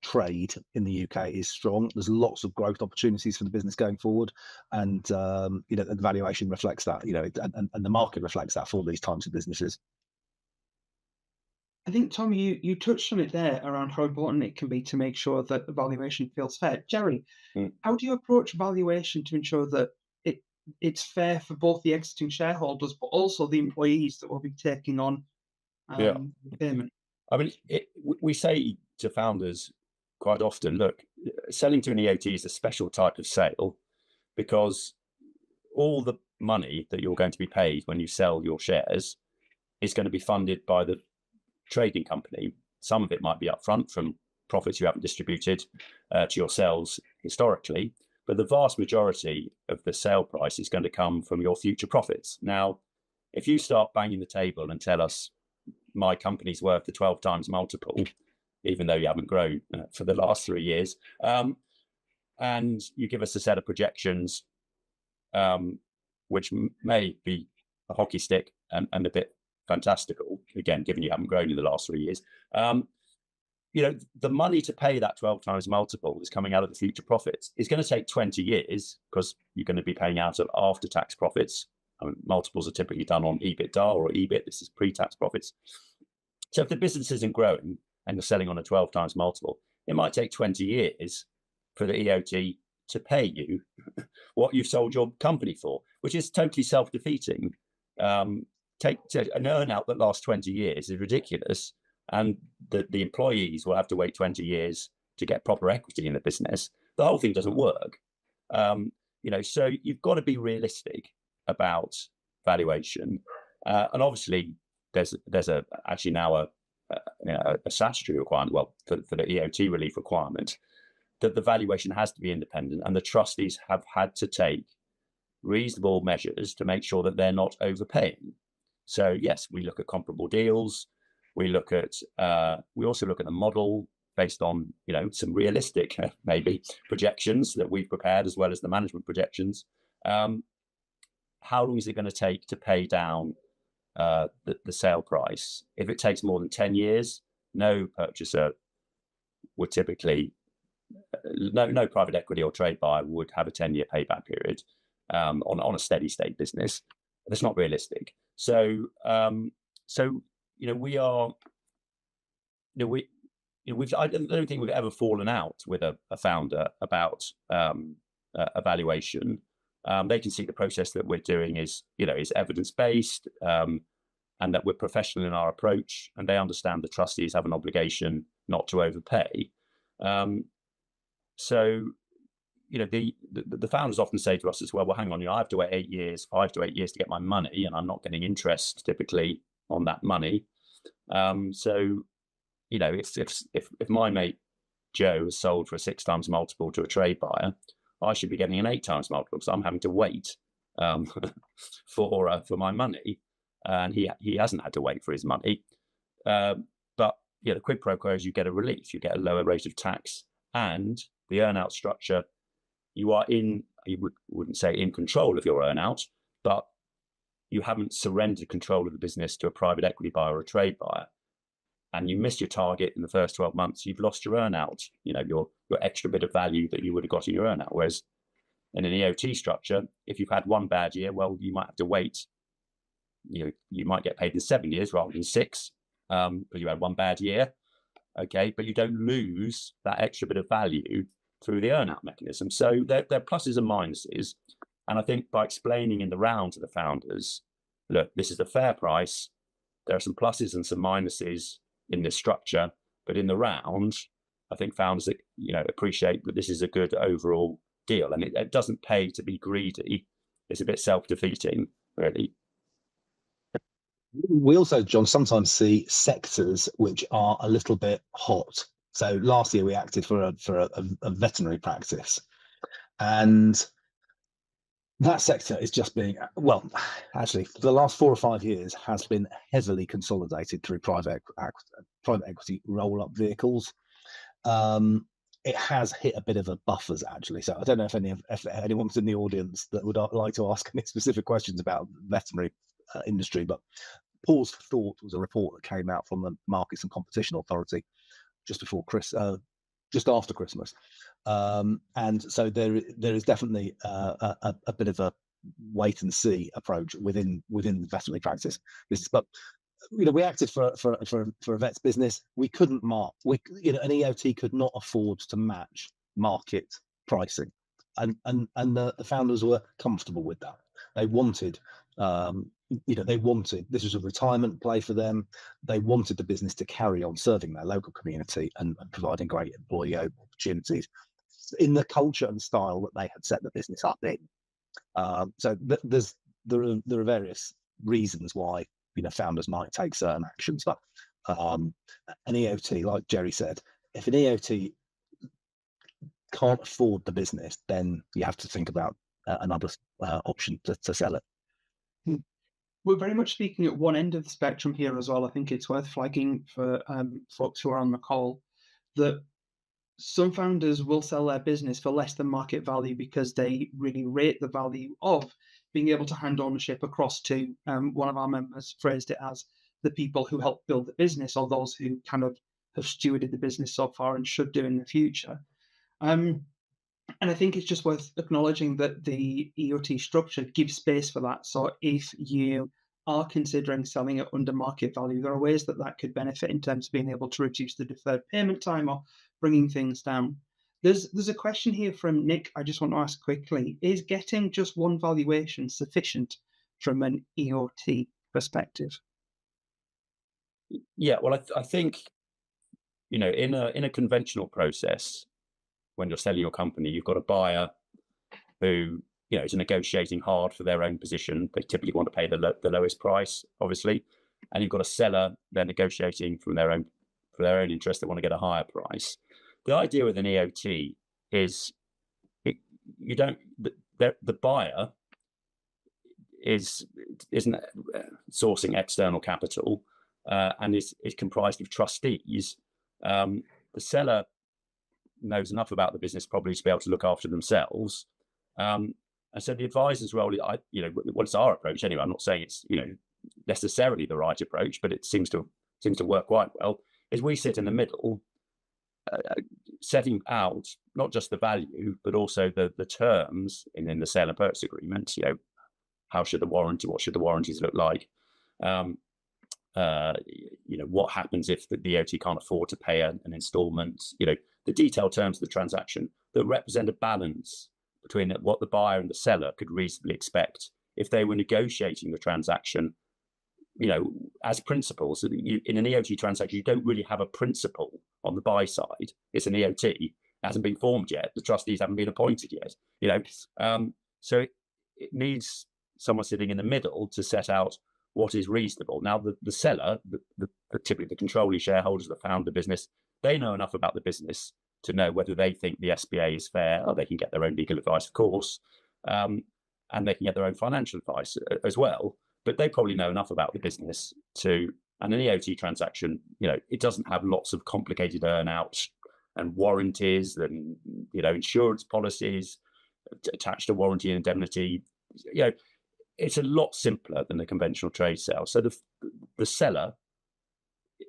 trade in the UK is strong. There's lots of growth opportunities for the business going forward, and the valuation reflects that. And the market reflects that for these types of businesses. I think, Tom, you touched on it there around how important it can be to make sure that the valuation feels fair. Jerry, how do you approach valuation to ensure that it's fair for both the exiting shareholders, but also the employees that will be taking on payment? I mean, we say to founders quite often, look, selling to an EOT is a special type of sale because all the money that you're going to be paid when you sell your shares is going to be funded by the trading company. Some of it might be upfront from profits you haven't distributed to yourselves historically, but the vast majority of the sale price is going to come from your future profits. Now, if you start banging the table and tell us my company's worth the 12 times multiple, even though you haven't grown for the last 3 years, and you give us a set of projections, which may be a hockey stick and a bit fantastical, again, given you haven't grown in the last 3 years, the money to pay that 12 times multiple that's coming out of the future profits is going to take 20 years, because you're going to be paying out of after-tax profits. I mean, multiples are typically done on EBITDA or EBIT. This is pre-tax profits. So if the business isn't growing and you're selling on a 12 times multiple, it might take 20 years for the EOT to pay you what you've sold your company for, which is totally self-defeating. Take an earn-out that lasts 20 years is ridiculous. And the employees will have to wait 20 years to get proper equity in the business. The whole thing doesn't work. So you've got to be realistic about valuation. And obviously, there's actually now a statutory requirement, well, for the EOT relief requirement, that the valuation has to be independent, and the trustees have had to take reasonable measures to make sure that they're not overpaying. So yes, we look at comparable deals. We also look at the model based on, some realistic maybe projections that we've prepared, as well as the management projections. How long is it going to take to pay down the sale price? If it takes more than 10 years, no purchaser would typically, no private equity or trade buyer would have a 10-year payback period on a steady state business. That's not realistic. So we are, I don't think we've ever fallen out with a founder about a valuation. They can see the process that we're doing is evidence-based, and that we're professional in our approach, and they understand the trustees have an obligation not to overpay. The founders often say to us as well, hang on, I have to wait 5 to 8 years to get my money, and I'm not getting interest typically on that money. If my mate Joe has sold for a 6 times multiple to a trade buyer, I should be getting an 8 times multiple, because I'm having to wait for my money, and he hasn't had to wait for his money. But the quid pro quo is you get a relief, you get a lower rate of tax, and the earn-out structure, you wouldn't say in control of your earn-out, but you haven't surrendered control of the business to a private equity buyer or a trade buyer, and you missed your target in the first 12 months, you've lost your earn-out, your extra bit of value that you would have got in your earn-out. Whereas in an EOT structure, if you've had one bad year, well, you might have to wait. You might get paid in 7 years rather than 6, because you had one bad year. Okay, but you don't lose that extra bit of value through the earn-out mechanism. So there are pluses and minuses. And I think by explaining in the round to the founders, look, this is a fair price. There are some pluses and some minuses in this structure, but in the round, I think founders appreciate that this is a good overall deal, and it doesn't pay to be greedy. It's a bit self-defeating, really. We also, John, sometimes see sectors which are a little bit hot. So last year we acted for a veterinary practice, and that sector is just being, well, actually, for the last 4 or 5 years has been heavily consolidated through private equity roll-up vehicles. It has hit a bit of a buffers, actually. So I don't know if anyone's in the audience that would like to ask any specific questions about the veterinary industry, but Pause for Thought was a report that came out from the Markets and Competition Authority just after Christmas, and so there is definitely a bit of a wait and see approach within the veterinary practice business. But we acted for a vet's business. We couldn't an EOT could not afford to match market pricing, and the founders were comfortable with that. They wanted. This was a retirement play for them. They wanted the business to carry on serving their local community and providing great employee opportunities in the culture and style that they had set the business up in. So there are various reasons why founders might take certain actions, but an EOT, like Jerry said, if an EOT can't afford the business, then you have to think about another option to sell it. We're very much speaking at one end of the spectrum here as well. I think it's worth flagging for folks who are on the call that some founders will sell their business for less than market value because they really rate the value of being able to hand ownership across to one of our members phrased it as the people who help build the business, or those who kind of have stewarded the business so far and should do in the future. And I think it's just worth acknowledging that the EOT structure gives space for that. So if you are considering selling it under market value, there are ways that that could benefit in terms of being able to reduce the deferred payment time or bringing things down. There's a question here from Nick I just want to ask quickly. Is getting just one valuation sufficient from an EOT perspective? Yeah, well, I think, in a conventional process, when you're selling your company, you've got a buyer who, is negotiating hard for their own position. They typically want to pay the lowest price, obviously, and you've got a seller, they're negotiating for their own interest. They want to get a higher price. The idea with an EOT is the buyer isn't sourcing external capital and is comprised of trustees. The seller knows enough about the business probably to be able to look after themselves. And so the advisor's role, what's our approach anyway? I'm not saying it's necessarily the right approach, but it seems to work quite well. Is we sit in the middle, setting out not just the value but also the terms in the sale and purchase agreement. What should the warranties look like? What happens if the EOT can't afford to pay an instalment? The detailed terms of the transaction that represent a balance between what the buyer and the seller could reasonably expect if they were negotiating the transaction, as principals. In an EOT transaction, you don't really have a principal on the buy side. It's an EOT. It hasn't been formed yet. The trustees haven't been appointed yet. So it needs someone sitting in the middle to set out what is reasonable. Now, the seller, typically the controlling shareholders that found the business, they know enough about the business to know whether they think the SPA is fair. Or they can get their own legal advice, of course, and they can get their own financial advice as well. But they probably know enough about the business and an EOT transaction, it doesn't have lots of complicated earn-outs and warranties and, insurance policies attached to warranty and indemnity. It's a lot simpler than a conventional trade sale. So the seller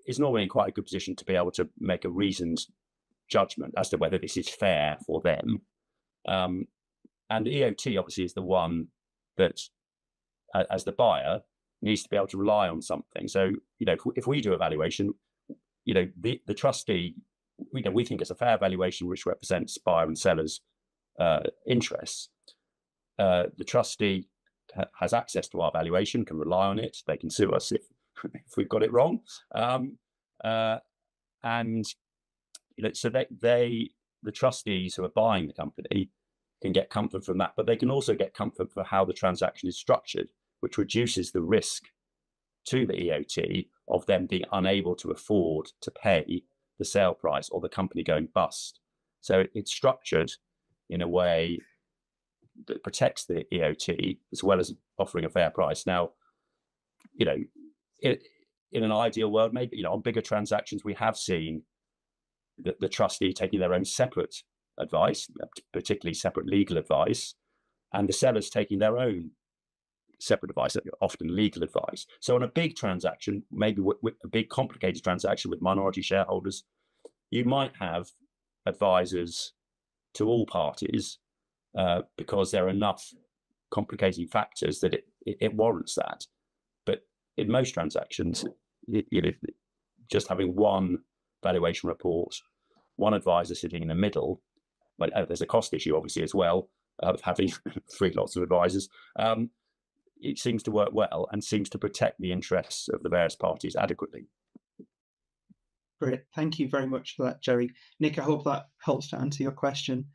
is normally in quite a good position to be able to make a reasoned judgment as to whether this is fair for them. And the EOT obviously is the one that, as the buyer, needs to be able to rely on something. So, if we do a valuation, the trustee, we think it's a fair valuation which represents buyer and seller's interests. The trustee has access to our valuation, can rely on it. They can sue us if we've got it wrong. So the trustees who are buying the company can get comfort from that, but they can also get comfort for how the transaction is structured, which reduces the risk to the EOT of them being unable to afford to pay the sale price or the company going bust. So it's structured in a way that protects the EOT as well as offering a fair price. Now, in an ideal world, maybe, on bigger transactions, we have seen the trustee taking their own separate advice, particularly separate legal advice, and the sellers taking their own separate advice, often legal advice. So on a big transaction, maybe with a big complicated transaction with minority shareholders, you might have advisors to all parties because there are enough complicating factors that it warrants that. But in most transactions, just having one valuation report, one advisor sitting in the middle, but there's a cost issue obviously as well of having three lots of advisors. It seems to work well and seems to protect the interests of the various parties adequately. Great, thank you very much for that, Jerry. Nick, I hope that helps to answer your question.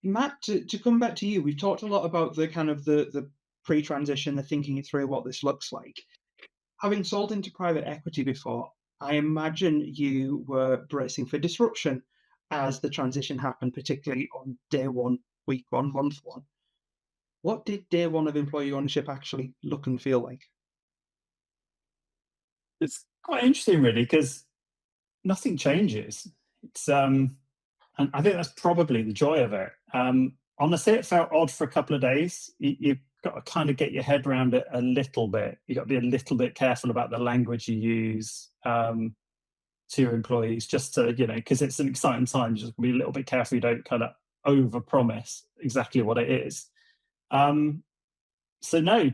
Matt, to come back to you, we've talked a lot about the kind of the pre-transition, the thinking it through what this looks like. Having sold into private equity before, I imagine you were bracing for disruption as the transition happened, particularly on day one, week one, month one. What did day one of employee ownership actually look and feel like? It's quite interesting, really, because nothing changes. It's and I think that's probably the joy of it. Honestly, it felt odd for a couple of days. You've got to kind of get your head around it a little bit. You've got to be a little bit careful about the language you use. your employees, just to, because it's an exciting time. Just be a little bit careful you don't kind of over promise exactly what it is. So no,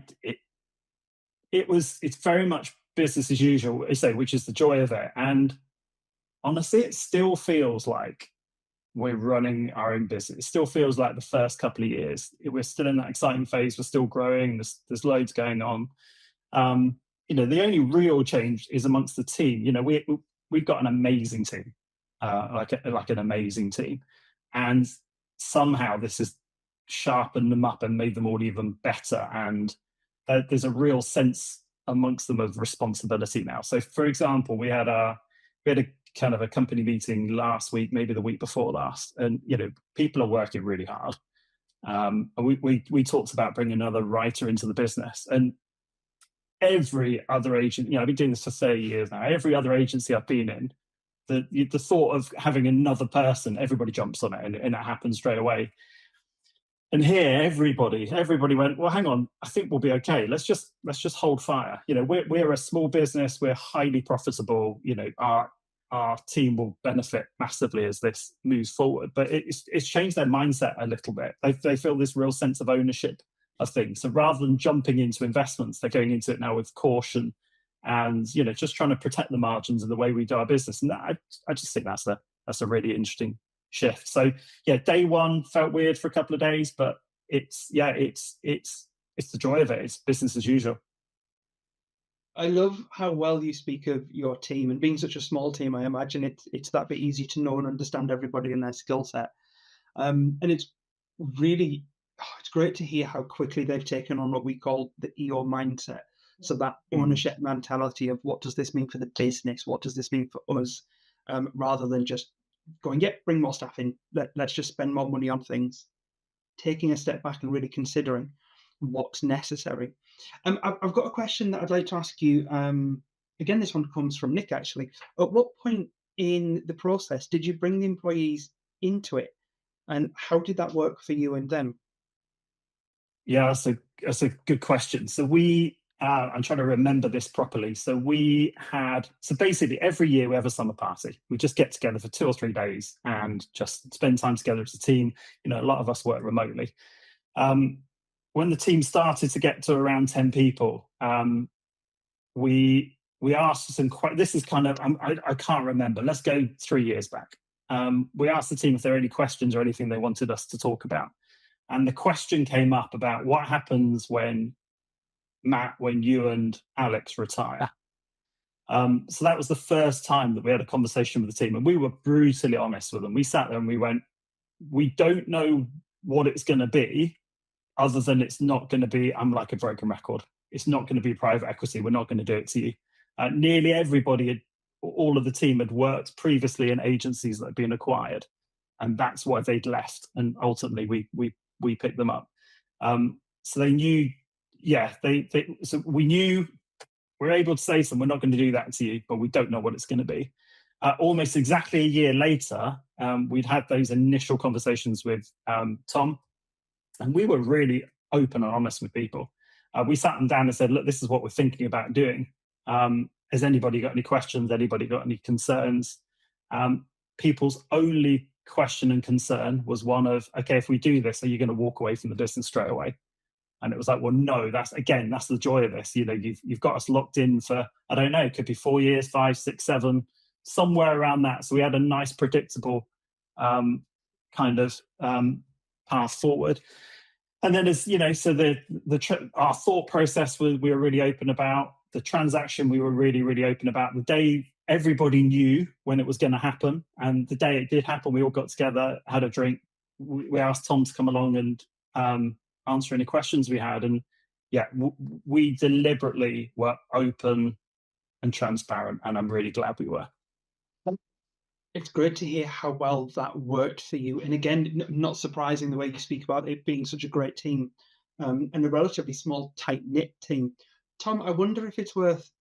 it's very much business as usual, I say, which is the joy of it. And honestly, it still feels like we're running our own business. It still feels like the first couple of years. We're still in that exciting phase. We're still growing. There's loads going on. The only real change is amongst the team. We've got an amazing team, like an amazing team, and somehow this has sharpened them up and made them all even better. And there's a real sense amongst them of responsibility now. So, for example, we had a kind of a company meeting last week, maybe the week before last, and people are working really hard. And we talked about bringing another writer into the business, and every other agent, I've been doing this for 30 years now. Every other agency I've been in, the thought of having another person, everybody jumps on it, and it happens straight away. And here, everybody went, well, hang on, I think we'll be okay. Let's just hold fire. We're a small business. We're highly profitable. Our team will benefit massively as this moves forward. But it's changed their mindset a little bit. They feel this real sense of ownership of things. So rather than jumping into investments, they're going into it now with caution and just trying to protect the margins of the way we do our business. And I just think that's a really interesting shift. So day one felt weird for a couple of days, but it's the joy of it. It's business as usual. I love how well you speak of your team, and being such a small team, I imagine it's that bit easy to know and understand everybody and their skill set. And it's really, it's great to hear how quickly they've taken on what we call the EO mindset. So that ownership mentality of what does this mean for the business? What does this mean for us? Rather than just going, bring more staff in. Let's just spend more money on things. Taking a step back and really considering what's necessary. I've got a question that I'd like to ask you. Again, this one comes from Nick, actually. At what point in the process did you bring the employees into it? And how did that work for you and them? Yeah, that's a good question. So I'm trying to remember this properly. So basically every year we have a summer party. We just get together for 2 or 3 days and just spend time together as a team. A lot of us work remotely. When the team started to get to around 10 people, we asked some this is kind of, I can't remember. Let's go 3 years back. We asked the team if there are any questions or anything they wanted us to talk about. And the question came up about what happens when you and Alex retire. So that was the first time that we had a conversation with the team, and we were brutally honest with them. We sat there and we went, we don't know what it's going to be, other than it's not going to be, I'm like a broken record. It's not going to be private equity. We're not going to do it to you. Nearly everybody, all of the team had worked previously in agencies that had been acquired, and that's why they'd left. And ultimately, we picked them up. So they knew, so we knew, we were able to say to them, we're not going to do that to you, but we don't know what it's going to be. Almost exactly a year later, we'd had those initial conversations with Tom, and we were really open and honest with people. We sat them down and said, look, this is what we're thinking about doing. Has anybody got any questions? Anybody got any concerns? People's only question and concern was one of, okay, if we do this, are you going to walk away from the business straight away? And it was like, well, no, that's the joy of this. You've got us locked in for, I don't know, it could be 4 years, 5, 6, 7, somewhere around that. So we had a nice, predictable kind of path forward. And then so our thought process we were really open about. The transaction we were really, really open about. The day everybody knew when it was going to happen, and the day it did happen, we all got together, had a drink. We asked Tom to come along and answer any questions we had. And we deliberately were open and transparent, and I'm really glad we were. It's great to hear how well that worked for you. And again, not surprising the way you speak about it being such a great team, and a relatively small, tight-knit team. Tom, I wonder if it's worth,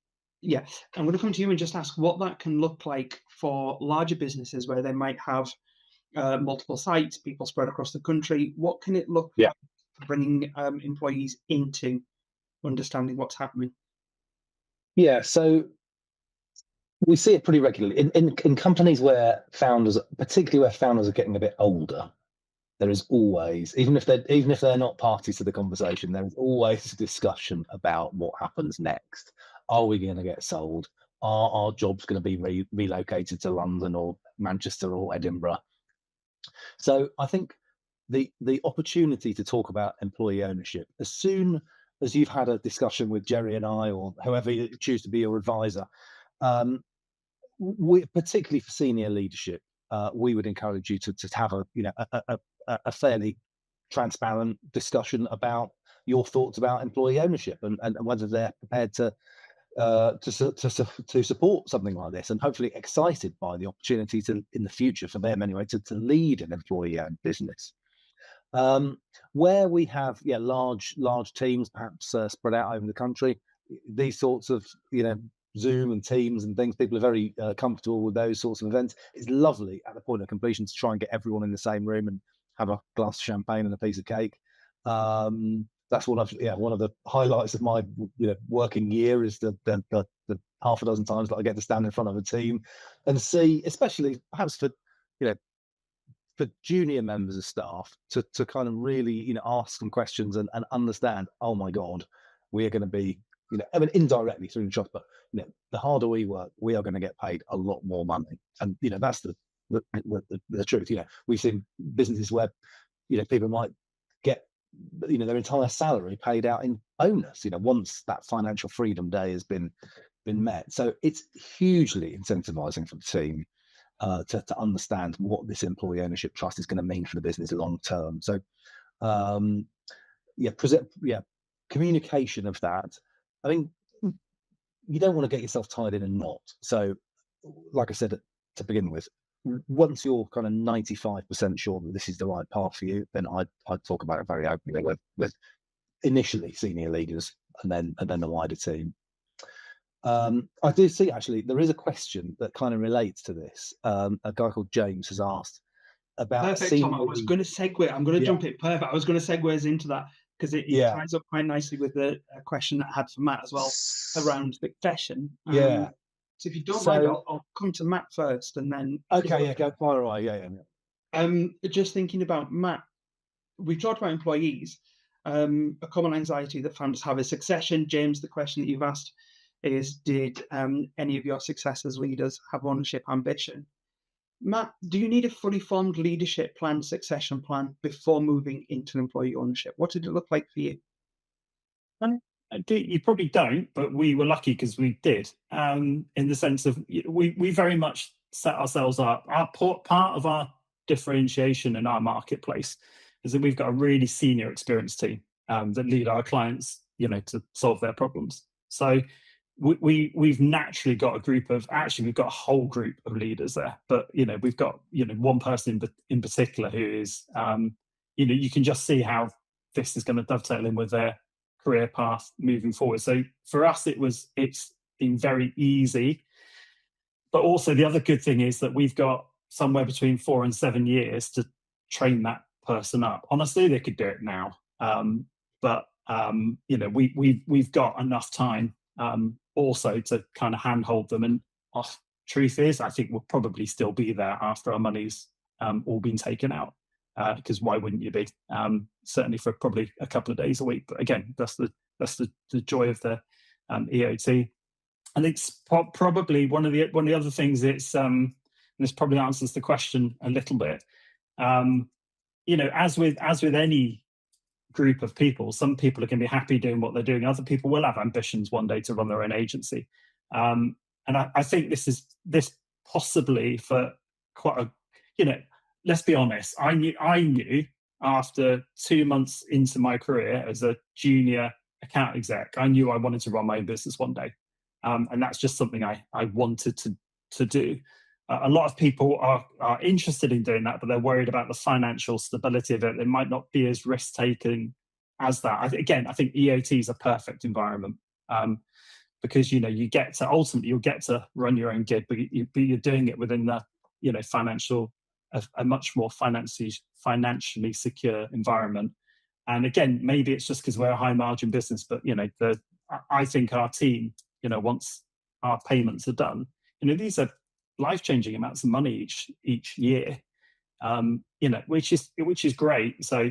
I'm going to come to you and just ask what that can look like for larger businesses where they might have multiple sites, people spread across the country. What can it look like for bringing employees into understanding what's happening? Yeah, so We see it pretty regularly in companies where founders, particularly where founders are getting a bit older. There is always, even if they're not parties to the conversation, there is always a discussion about what happens next. Are we going to get sold? Are our jobs going to be relocated to London or Manchester or Edinburgh? So I think the opportunity to talk about employee ownership, as soon as you've had a discussion with Jerry and I, or whoever you choose to be your advisor, we, particularly for senior leadership, we would encourage you to have a fairly transparent discussion about your thoughts about employee ownership and whether they're prepared to support something like this, and hopefully excited by the opportunity to, in the future, for them anyway, to lead an employee-owned business. Where we have large teams, perhaps spread out over the country, these sorts of Zoom and Teams and things, people are very comfortable with those sorts of events. It's lovely at the point of completion to try and get everyone in the same room and have a glass of champagne and a piece of cake. That's one of the highlights of my working year, is the half a dozen times that I get to stand in front of a team and see, especially perhaps for junior members of staff, to kind of really ask some questions and understand, oh my God, we are going to be indirectly through the trust, but the harder we work, we are going to get paid a lot more money, and that's the truth. We've seen businesses where people might get their entire salary paid out in bonus once that financial freedom day has been met. So it's hugely incentivizing for the team to understand what this employee ownership trust is going to mean for the business long term. So communication of that. I mean, you don't want to get yourself tied in a knot. So like I said to begin with, once you're kind of 95% sure that this is the right path for you, then I'd talk about it very openly with initially senior leaders and then the wider team. I do see, actually, there is a question that kind of relates to this. A guy called James has asked about. Perfect, Tom. I was going to segue. I'm going to jump it. Perfect. I was going to segue us into that because it ties up quite nicely with the question that I had for Matt as well around succession. So if you don't mind, I'll come to Matt first, and then go far away. Just thinking about Matt, we've talked about employees. A common anxiety that founders have is succession. James, the question that you've asked is, did any of your successors leaders have ownership ambition? Matt, do you need a fully formed leadership plan, succession plan, before moving into employee ownership? What did it look like for you? You probably don't, but we were lucky because we did. In the sense of we very much set ourselves up. Part of our differentiation in our marketplace is that we've got a really senior experienced team that lead our clients, to solve their problems. So we've naturally got we've got a whole group of leaders there, but we've got one person in particular who is you can just see how this is going to dovetail in with their career path moving forward. So for us, it's been very easy. But also the other good thing is that we've got somewhere between 4 and 7 years to train that person up. Honestly, they could do it now, but we've got enough time also to kind of handhold them. And truth is, I think we'll probably still be there after our money's all been taken out. Because why wouldn't you be? Certainly for probably a couple of days a week. But again, that's the joy of the EOT. I think probably one of the other things. It's and this probably answers the question a little bit. As with any group of people, some people are going to be happy doing what they're doing. Other people will have ambitions one day to run their own agency. And I think this possibly for quite a let's be honest. I knew after 2 months into my career as a junior account exec, I knew I wanted to run my own business one day, and that's just something I wanted to do. A lot of people are interested in doing that, but they're worried about the financial stability of it. They might not be as risk taking as that. I think EOT is a perfect environment because you'll get to run your own gig, but you're doing it within the financial. A much more financially secure environment. And again, maybe it's just because we're a high margin business, but I think our team, once our payments are done, these are life-changing amounts of money each year, which is great. So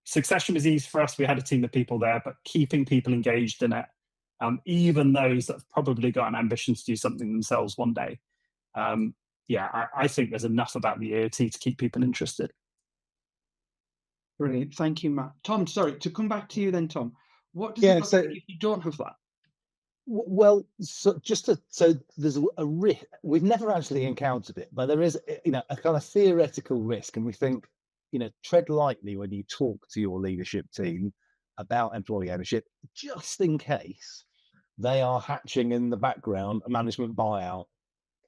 succession was easy for us. We had a team of people there, but keeping people engaged in it, even those that have probably got an ambition to do something themselves one day. I think there's enough about the EOT to keep people interested. Brilliant. Thank you, Matt. Tom, sorry, to come back to you then, Tom. What does Yeah, it look so- like if you don't have that? Well, so there's a risk. We've never actually encountered it, but there is, a kind of theoretical risk, and we think, tread lightly when you talk to your leadership team about employee ownership, just in case they are hatching in the background a management buyout,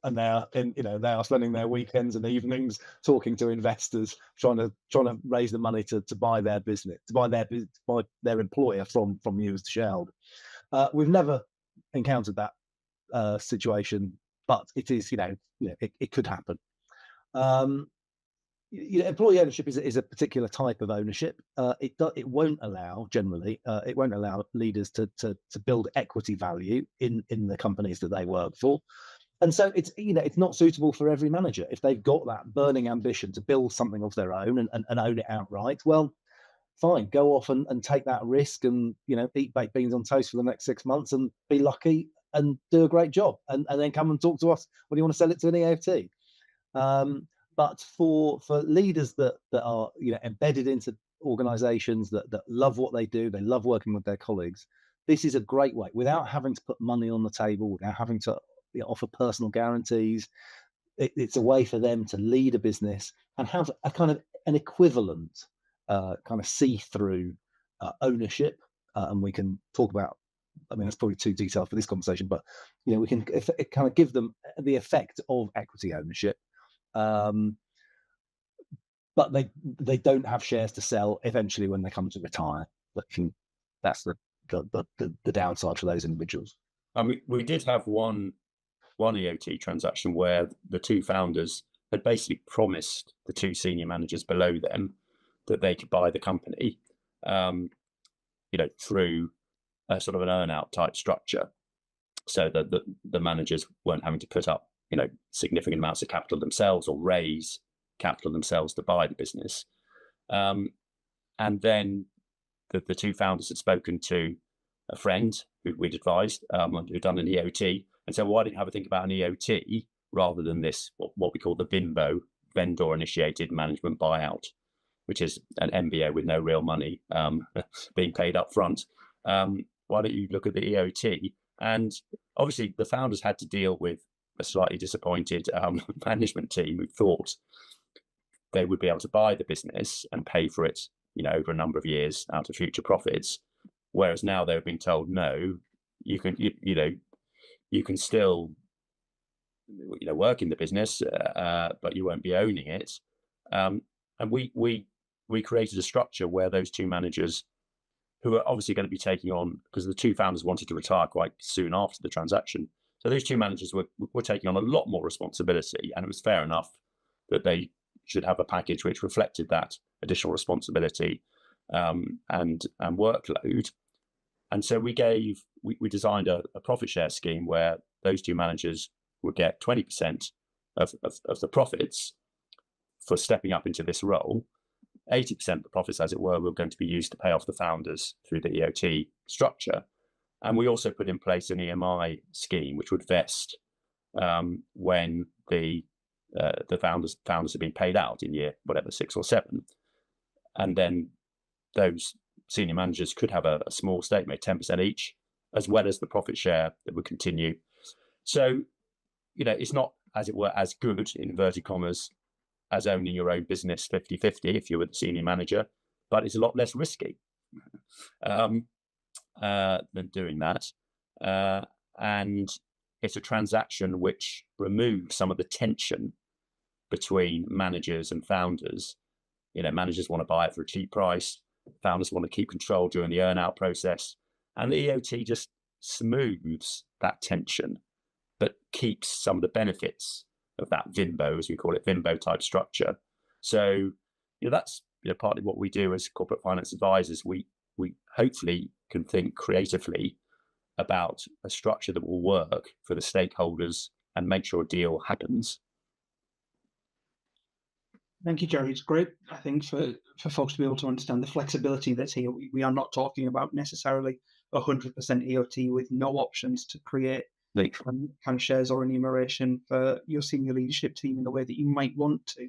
and they are spending their weekends and evenings talking to investors, trying to raise the money to buy their business, to buy their employer from you as the shareholder. We've never encountered that situation, but it is, it could happen. Employee ownership is a particular type of ownership. It won't allow leaders to build equity value in the companies that they work for. And so it's not suitable for every manager. If they've got that burning ambition to build something of their own and own it outright, well, fine, go off and take that risk and, eat baked beans on toast for the next 6 months and be lucky and do a great job. And then come and talk to us when you want to sell it to an EOT. But for leaders that are, embedded into organizations that love what they do, they love working with their colleagues, this is a great way, without having to put money on the table, without having to offer personal guarantees. It's a way for them to lead a business and have a kind of an equivalent kind of see-through ownership, and we can talk about. I mean, that's probably too detailed for this conversation, but we can kind of give them the effect of equity ownership, but they don't have shares to sell eventually when they come to retire. That's the downside for those individuals. We did have one EOT transaction where the two founders had basically promised the two senior managers below them that they could buy the company, through a sort of an earn-out type structure, so that the managers weren't having to put up, significant amounts of capital themselves or raise capital themselves to buy the business. And then the two founders had spoken to a friend who we'd advised, who'd done an EOT, and said, why didn't you have a think about an EOT rather than this, what we call the VIMBO, vendor-initiated management buyout, which is an MBO with no real money being paid up front. Why don't you look at the EOT? And obviously the founders had to deal with a slightly disappointed management team who thought they would be able to buy the business and pay for it, over a number of years out of future profits. Whereas now they've been told, no, you can still, work in the business, but you won't be owning it. And we created a structure where those two managers, who are obviously going to be taking on, because the two founders wanted to retire quite soon after the transaction. So those two managers were taking on a lot more responsibility, and it was fair enough that they should have a package which reflected that additional responsibility and workload. And so we designed a profit share scheme where those two managers would get 20% of the profits for stepping up into this role. 80% of the profits, as it were going to be used to pay off the founders through the EOT structure. And we also put in place an EMI scheme, which would vest when the founders have been paid out in year, 6 or 7. And then those senior managers could have a small stake, maybe 10% each, as well as the profit share that would continue. So, it's not, as it were, as good, in inverted commas, as owning your own business 50-50 if you were the senior manager, but it's a lot less risky than doing that. And it's a transaction which removes some of the tension between managers and founders. Managers want to buy it for a cheap price. Founders want to keep control during the earn-out process. And the EOT just smooths that tension, but keeps some of the benefits of that VIMBO, as we call it, VIMBO type structure. So, that's partly what we do as corporate finance advisors. We hopefully can think creatively about a structure that will work for the stakeholders and make sure a deal happens. Thank you, Jerry. It's great, I think, for folks to be able to understand the flexibility that's here. We are not talking about necessarily 100% EOT with no options to create kind of shares or remuneration for your senior leadership team in the way that you might want to.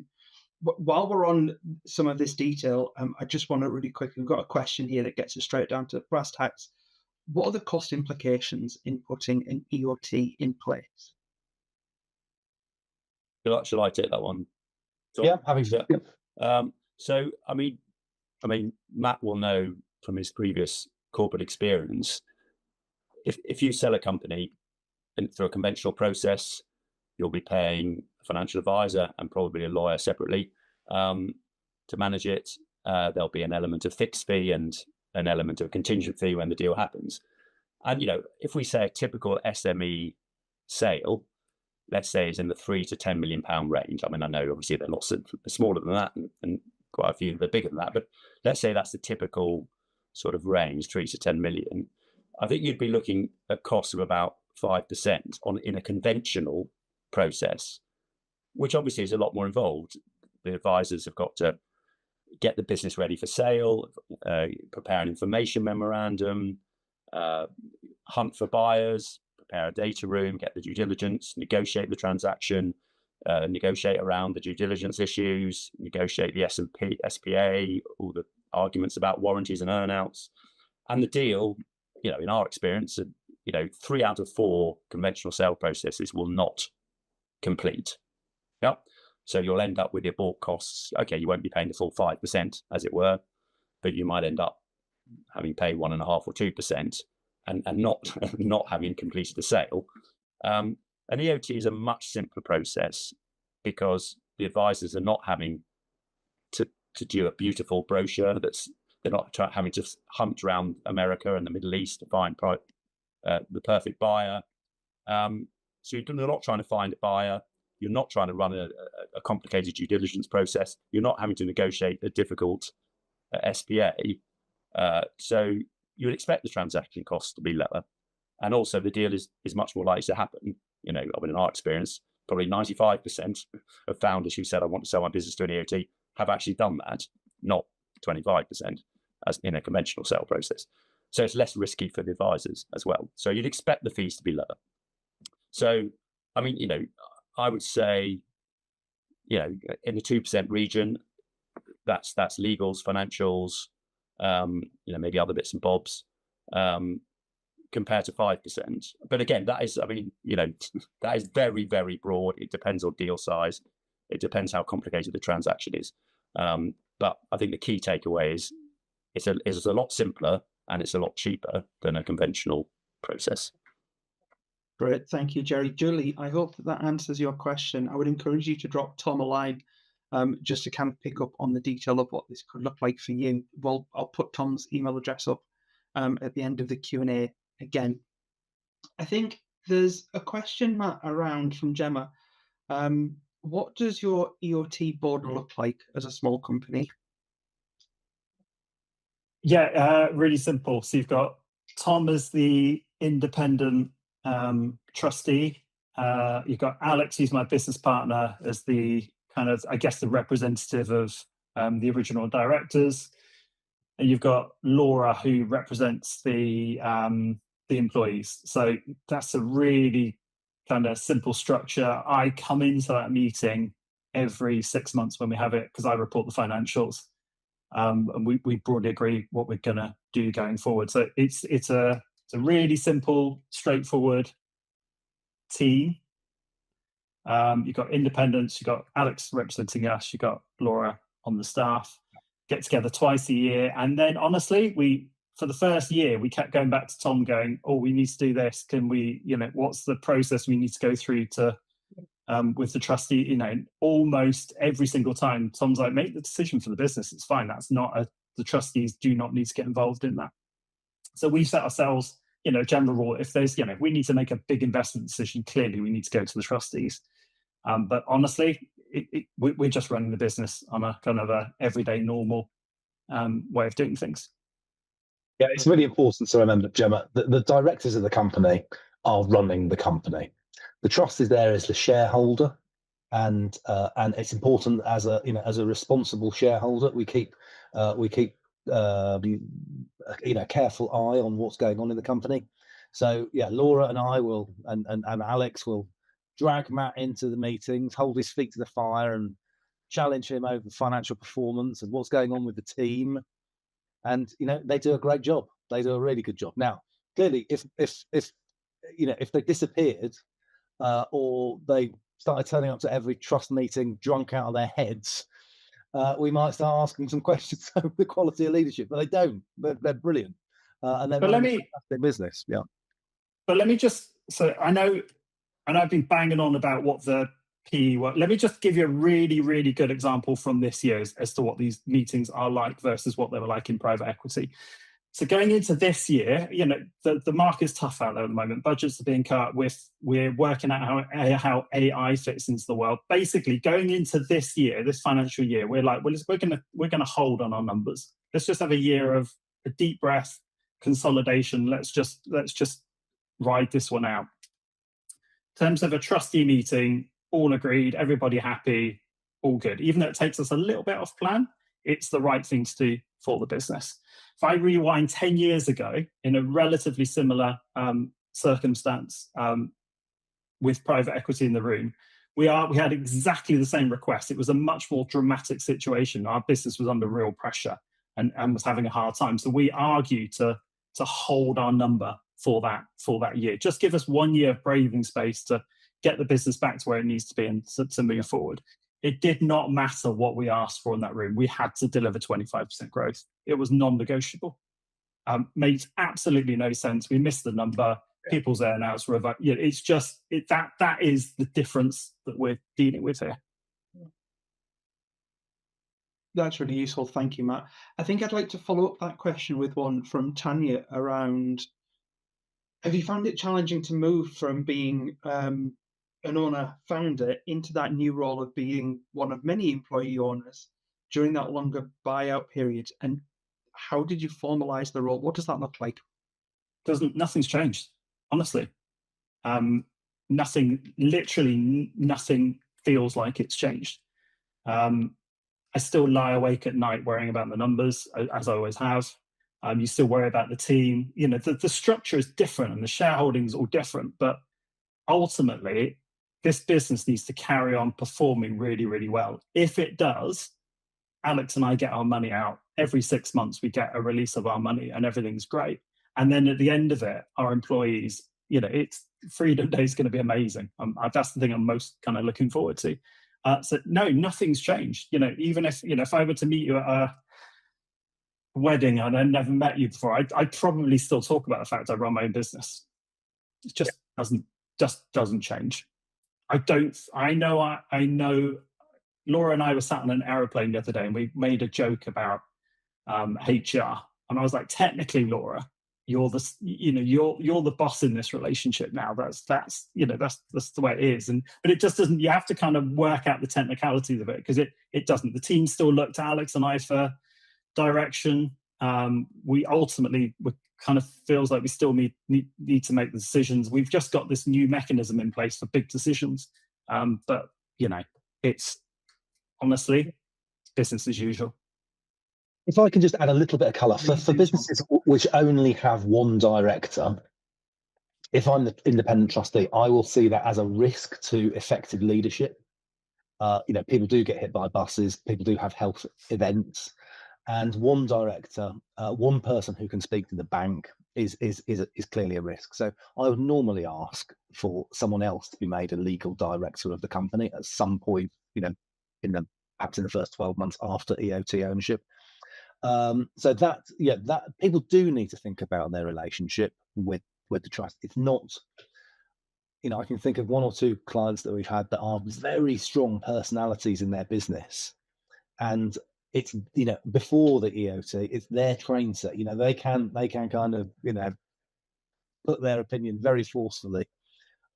But while we're on some of this detail, I just want to really quickly, we've got a question here that gets us straight down to brass tacks. What are the cost implications in putting an EOT in place? Shall I take that one? Tom? Yeah, having so. Yeah. So, I mean, Matt will know from his previous corporate experience, if you sell a company through a conventional process, you'll be paying a financial advisor and probably a lawyer separately to manage it. There'll be an element of fixed fee and an element of contingent fee when the deal happens. And, if we say a typical SME sale, let's say is in the £3 to £10 million range. I mean, I know obviously they're lots smaller than that and quite a few that are bigger than that, but let's say that's the typical sort of range, 3 to 10 million. I think you'd be looking at costs of about 5% in a conventional process, which obviously is a lot more involved. The advisors have got to get the business ready for sale, prepare an information memorandum, hunt for buyers, prepare a data room, get the due diligence, negotiate the transaction, negotiate around the due diligence issues, negotiate the SPA, all the arguments about warranties and earnouts. And the deal, in our experience, 3 out of 4 conventional sale processes will not complete. Yep. So you'll end up with your bought costs. Okay, you won't be paying the full 5%, as it were, but you might end up having paid 1.5% or 2% and not having completed the sale. An EOT is a much simpler process because the advisors are not having to do a beautiful brochure. They're not having to hunt around America and the Middle East to find the perfect buyer. So you're not trying to find a buyer. You're not trying to run a complicated due diligence process. You're not having to negotiate a difficult SPA. So you would expect the transaction costs to be lower. And also the deal is much more likely to happen. In our experience, probably 95% of founders who said, I want to sell my business to an EOT have actually done that, not 25% as in a conventional sale process. So it's less risky for the advisors as well. So you'd expect the fees to be lower. So, I mean, I would say, in the 2% region, that's legals, financials, maybe other bits and bobs, compared to 5%. But again, that is very, very broad. It depends on deal size. It depends how complicated the transaction is. But I think the key takeaway is it's a lot simpler and it's a lot cheaper than a conventional process. Great, thank you, Jerry. Julie, I hope that answers your question. I would encourage you to drop Tom a line just to kind of pick up on the detail of what this could look like for you. Well, I'll put Tom's email address up at the end of the Q&A again. I think there's a question, Matt, around from Gemma. What does your EOT board look like as a small company? Yeah, really simple. So you've got Tom as the independent trustee. You've got Alex, who's my business partner, as the kind of, I guess, the representative of the original directors. And you've got Laura, who represents the employees. So that's a really kind of simple structure. I come into that meeting every 6 months when we have it because I report the financials. And we broadly agree what we're going to do going forward. So it's a really simple, straightforward team. You've got independents, you've got Alex representing us, you've got Laura on the staff, get together twice a year. And then honestly, for the first year, we kept going back to Tom going, oh, we need to do this. Can we, what's the process we need to go through to with the trustee? Almost every single time Tom's like, make the decision for the business. It's fine. That's not the trustees do not need to get involved in that. So we set ourselves, general rule. If there's, if we need to make a big investment decision, clearly we need to go to the trustees. But honestly, we're just running the business on a kind of a everyday normal way of doing things. Yeah, it's really important to remember, Gemma, that the directors of the company are running the company. The trust is there as the shareholder, and it's important as a responsible shareholder. We keep careful eye on what's going on in the company. So yeah, Laura and I will, and Alex will drag Matt into the meetings, hold his feet to the fire, and challenge him over financial performance and what's going on with the team. And they do a great job. They do a really good job. Now, clearly, if they disappeared, or they started turning up to every trust meeting drunk out of their heads, we might start asking some questions over the quality of leadership. But they don't. They're brilliant, and they're running a fantastic business. Yeah. But let me just, so I know, and I've been banging on about what the PE work. Let me just give you a really, really good example from this year as to what these meetings are like versus what they were like in private equity. So going into this year, the market's tough out there at the moment. Budgets are being cut. We're working out how AI fits into the world. Basically, going into this year, this financial year, we're like, well, we're gonna hold on our numbers. Let's just have a year of a deep breath, consolidation. Let's just ride this one out. In terms of a trustee meeting, all agreed, everybody happy, all good. Even though it takes us a little bit off plan, it's the right thing to do for the business. If I rewind 10 years ago in a relatively similar circumstance with private equity in the room, we had exactly the same request. It was a much more dramatic situation. Our business was under real pressure and was having a hard time. So we argued to hold our number for that year. Just give us 1 year of breathing space to get the business back to where it needs to be and to move forward. It did not matter what we asked for in that room. We had to deliver 25% growth. It was non-negotiable. Makes absolutely no sense. We missed the number. People's earnouts were, it's just that is the difference that we're dealing with here. That's really useful. Thank you, Matt. I think I'd like to follow up that question with one from Tanya around, have you found it challenging to move from being an owner-founder into that new role of being one of many employee owners during that longer buyout period? And how did you formalize the role? What does that look like? Nothing's changed, honestly. Literally nothing feels like it's changed. I still lie awake at night worrying about the numbers, as I always have. You still worry about the team. The structure is different and the shareholding is all different, but ultimately, this business needs to carry on performing really, really well. If it does, Alex and I get our money out. Every 6 months, we get a release of our money and everything's great. And then at the end of it, our employees, it's Freedom Day is going to be amazing. That's the thing I'm most kind of looking forward to. So no, nothing's changed. Even if I were to meet you at a wedding and I'd never met you before, I'd probably still talk about the fact I run my own business. It just doesn't change. I know Laura and I were sat on an aeroplane the other day and we made a joke about HR, and I was like, technically, Laura, you're the boss in this relationship now. That's the way it is. But it just doesn't. You have to kind of work out the technicalities of it, because it doesn't. The team still look to Alex and I for direction. We ultimately kind of feels like we still need to make the decisions. We've just got this new mechanism in place for big decisions, but it's honestly business as usual. If I can just add a little bit of colour, for businesses which only have one director, if I'm the independent trustee, I will see that as a risk to effective leadership. People do get hit by buses, people do have health events, and one director, one person who can speak to the bank is clearly a risk. So I would normally ask for someone else to be made a legal director of the company at some point, perhaps in the first 12 months after EOT ownership. So that people do need to think about their relationship with the trust. It's not, I can think of one or two clients that we've had that are very strong personalities in their business, and it's before the EOT, it's their train set. They can kind of put their opinion very forcefully.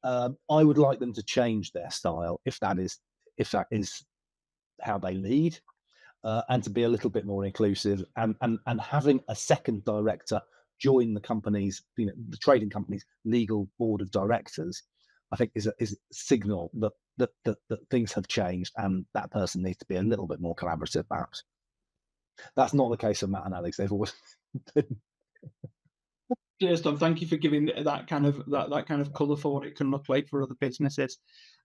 I would like them to change their style if that is how they lead. And to be a little bit more inclusive, and having a second director join the company's, the trading company's legal board of directors, I think is a signal that things have changed and that person needs to be a little bit more collaborative, perhaps. That's not the case of Matt and Alex. They've always been. Cheers, Tom. Thank you for giving that kind of colour for what it can look like for other businesses.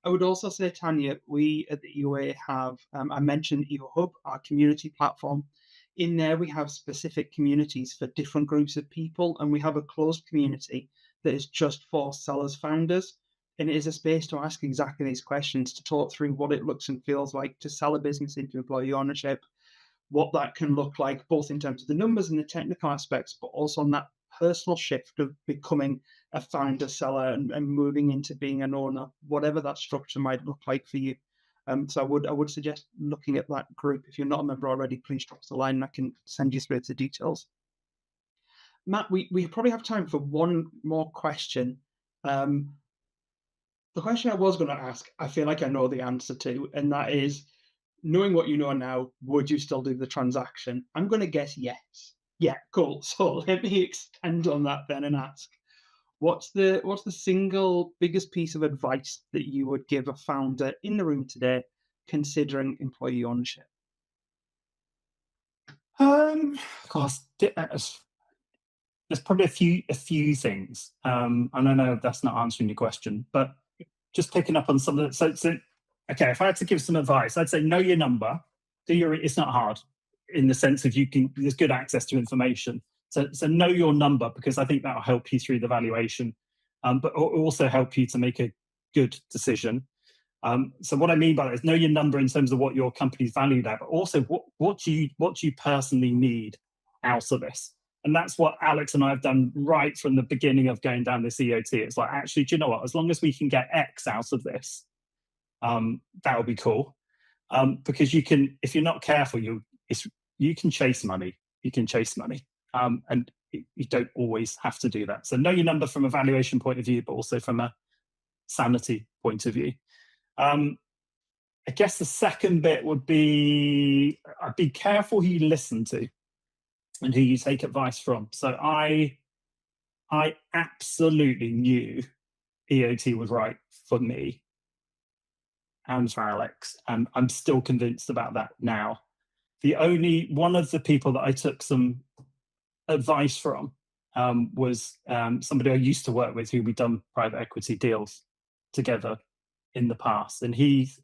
I would also say, Tanya, we at the EOA have, I mentioned EO Hub, our community platform. In there, we have specific communities for different groups of people, and we have a closed community that is just for sellers founders. And it is a space to ask exactly these questions, to talk through what it looks and feels like to sell a business into employee ownership, what that can look like, both in terms of the numbers and the technical aspects, but also on that personal shift of becoming a founder seller and moving into being an owner, whatever that structure might look like for you. So I would suggest looking at that group. If you're not a member already, please drop us a line and I can send you through the details. Matt, we probably have time for one more question. The question I was going to ask, I feel like I know the answer to, and that is, knowing what you know now, would you still do the transaction? I'm going to guess yes. Yeah, cool. So let me extend on that then and ask, what's the single biggest piece of advice that you would give a founder in the room today considering employee ownership? Gosh, there's probably a few things, and I know that's not answering your question, but just picking up on some of the, so okay, if I had to give some advice, I'd say know your number. It's not hard in the sense of there's good access to information. So know your number, because I think that'll help you through the valuation, but also help you to make a good decision. So what I mean by that is know your number in terms of what your company's valued at, but also what do you personally need out of this? And that's what Alex and I have done right from the beginning of going down this EOT. It's like, actually, do you know what? As long as we can get X out of this, that'll be cool. Because you can, if you're not careful, you can chase money. You can chase money, and you don't always have to do that. So know your number from a valuation point of view, but also from a sanity point of view. I guess the second bit would be careful who you listen to and who you take advice from. So I absolutely knew EOT was right for me and for Alex, and I'm still convinced about that now. The only one of the people that I took some advice from was somebody I used to work with, who we'd done private equity deals together in the past, and his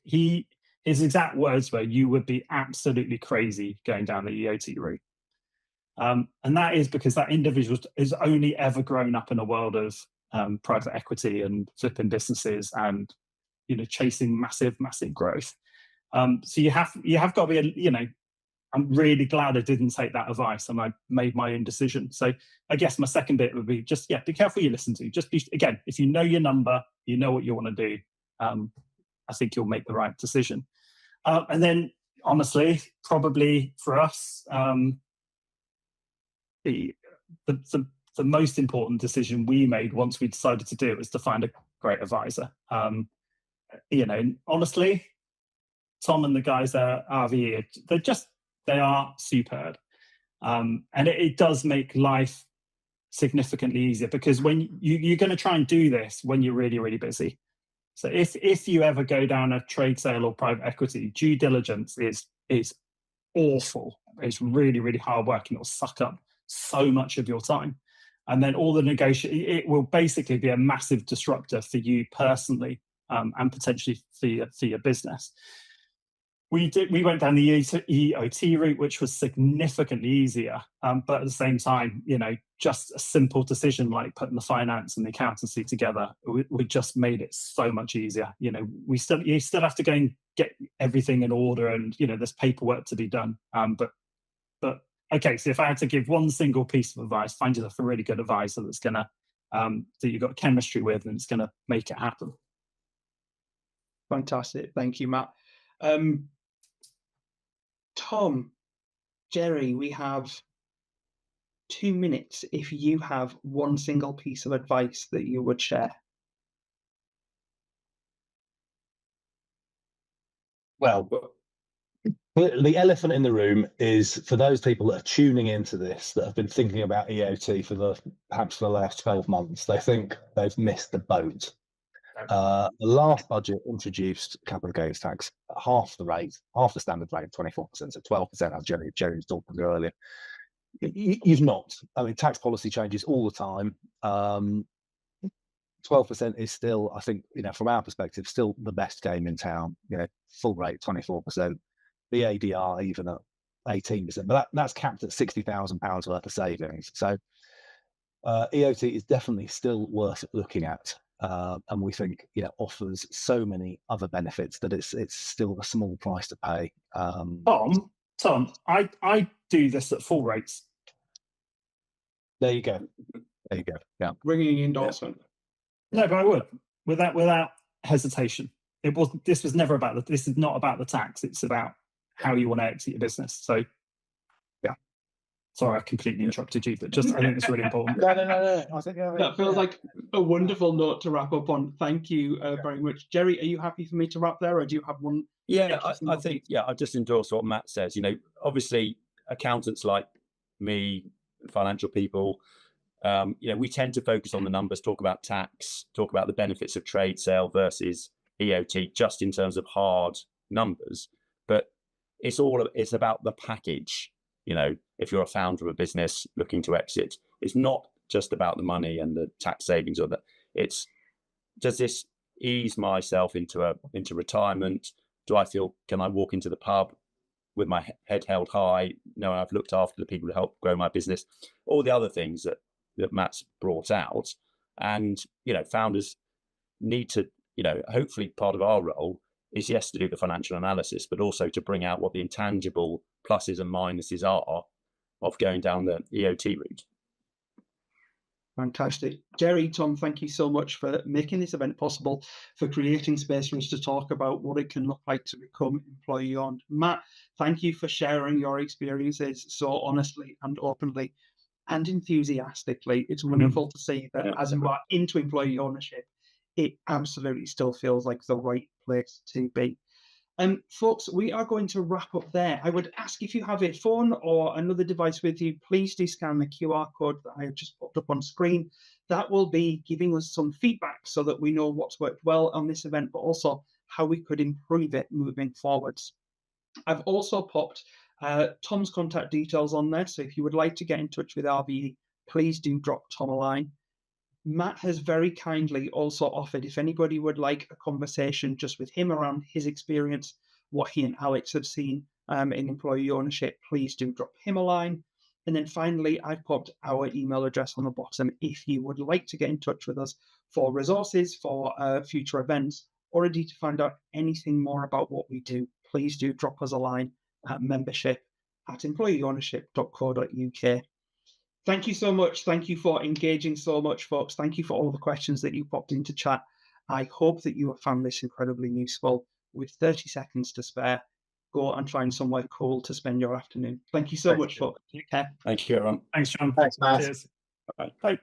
exact words were, "You would be absolutely crazy going down the EOT route." And that is because that individual has only ever grown up in a world of private equity and flipping businesses and chasing massive growth. So you have got to be I'm really glad I didn't take that advice and I made my own decision. So I guess my second bit would be just be careful you listen to. Just again, if you know your number, you know what you want to do, I think you'll make the right decision. And then honestly, probably for us, the most important decision we made once we decided to do it was to find a great advisor. Honestly, Tom and the guys at RVE, they are superb. And it does make life significantly easier, because when you're going to try and do this when you're really, really busy. So if you ever go down a trade sale or private equity, due diligence is awful. It's really, really hard work, and it'll suck up so much of your time. And then all the it will basically be a massive disruptor for you personally, and potentially for your business. We went down the EOT route, which was significantly easier, but at the same time, just a simple decision like putting the finance and the accountancy together, we just made it so much easier. You still have to go and get everything in order, and there's paperwork to be done. But okay, so if I had to give one single piece of advice, find yourself a really good advisor that's gonna that you've got chemistry with, and it's gonna make it happen. Fantastic, thank you, Matt. Tom, Jerry, we have 2 minutes if you have one single piece of advice that you would share. Well, the elephant in the room is, for those people that are tuning into this, that have been thinking about EOT perhaps for the last 12 months, they think they've missed the boat. The last budget introduced capital gains tax at half the rate, half the standard rate, 24%, so 12%, as Jerry was talking about earlier. You've not. I mean, tax policy changes all the time. 12% is still, I think, from our perspective, still the best game in town. Full rate 24%, the ADR even at 18%, but that's capped at £60,000 worth of savings. So EOT is definitely still worth looking at, and we think offers so many other benefits that it's still a small price to pay. Tom, I do this at full rates. There you go. Yeah, Ringing endorsement. No, but I would without hesitation. This was never about this is not about the tax. It's about how you want to exit your business. So, yeah. Sorry, I completely interrupted you, but I think it's really important. No. I think that feels like a wonderful note to wrap up on. Thank you very much, Jerry. Are you happy for me to wrap there, or do you have one? Yeah, I think I just endorse what Matt says. Obviously, accountants like me, financial people, we tend to focus on the numbers, talk about tax, talk about the benefits of trade sale versus EOT, just in terms of hard numbers. But it's about the package. If you're a founder of a business looking to exit, it's not just about the money and the tax savings or that. It's, does this ease myself into retirement? Can I walk into the pub with my head held high, knowing I've looked after the people who help grow my business? All the other things that Matt's brought out. And, founders need to, hopefully part of our role is, yes, to do the financial analysis, but also to bring out what the intangible pluses and minuses are of going down the EOT route. Fantastic. Jerry, Tom, thank you so much for making this event possible, for creating space for us to talk about what it can look like to become employee owned. Matt, thank you for sharing your experiences so honestly and openly and enthusiastically. It's wonderful to see that as you are into employee ownership, it absolutely still feels like the right place to be. Folks, we are going to wrap up there. I would ask, if you have a phone or another device with you, please do scan the QR code that I have just popped up on screen. That will be giving us some feedback so that we know what's worked well on this event, but also how we could improve it moving forwards. I've also popped Tom's contact details on there, so if you would like to get in touch with RVE, please do drop Tom a line. Matt has very kindly also offered, if anybody would like a conversation just with him around his experience, what he and Alex have seen in employee ownership, please do drop him a line. And then finally, I've popped our email address on the bottom if you would like to get in touch with us for resources, for future events, or indeed to find out anything more about what we do. Please do drop us a line at membership@employeeownership.co.uk. Thank you so much. Thank you for engaging so much, folks. Thank you for all the questions that you popped into chat. I hope that you have found this incredibly useful. With 30 seconds to spare, go and find somewhere cool to spend your afternoon. Thank you so much, folks. Take care. Thank you, everyone. Thanks, John. Thanks, Matt. Cheers. Bye.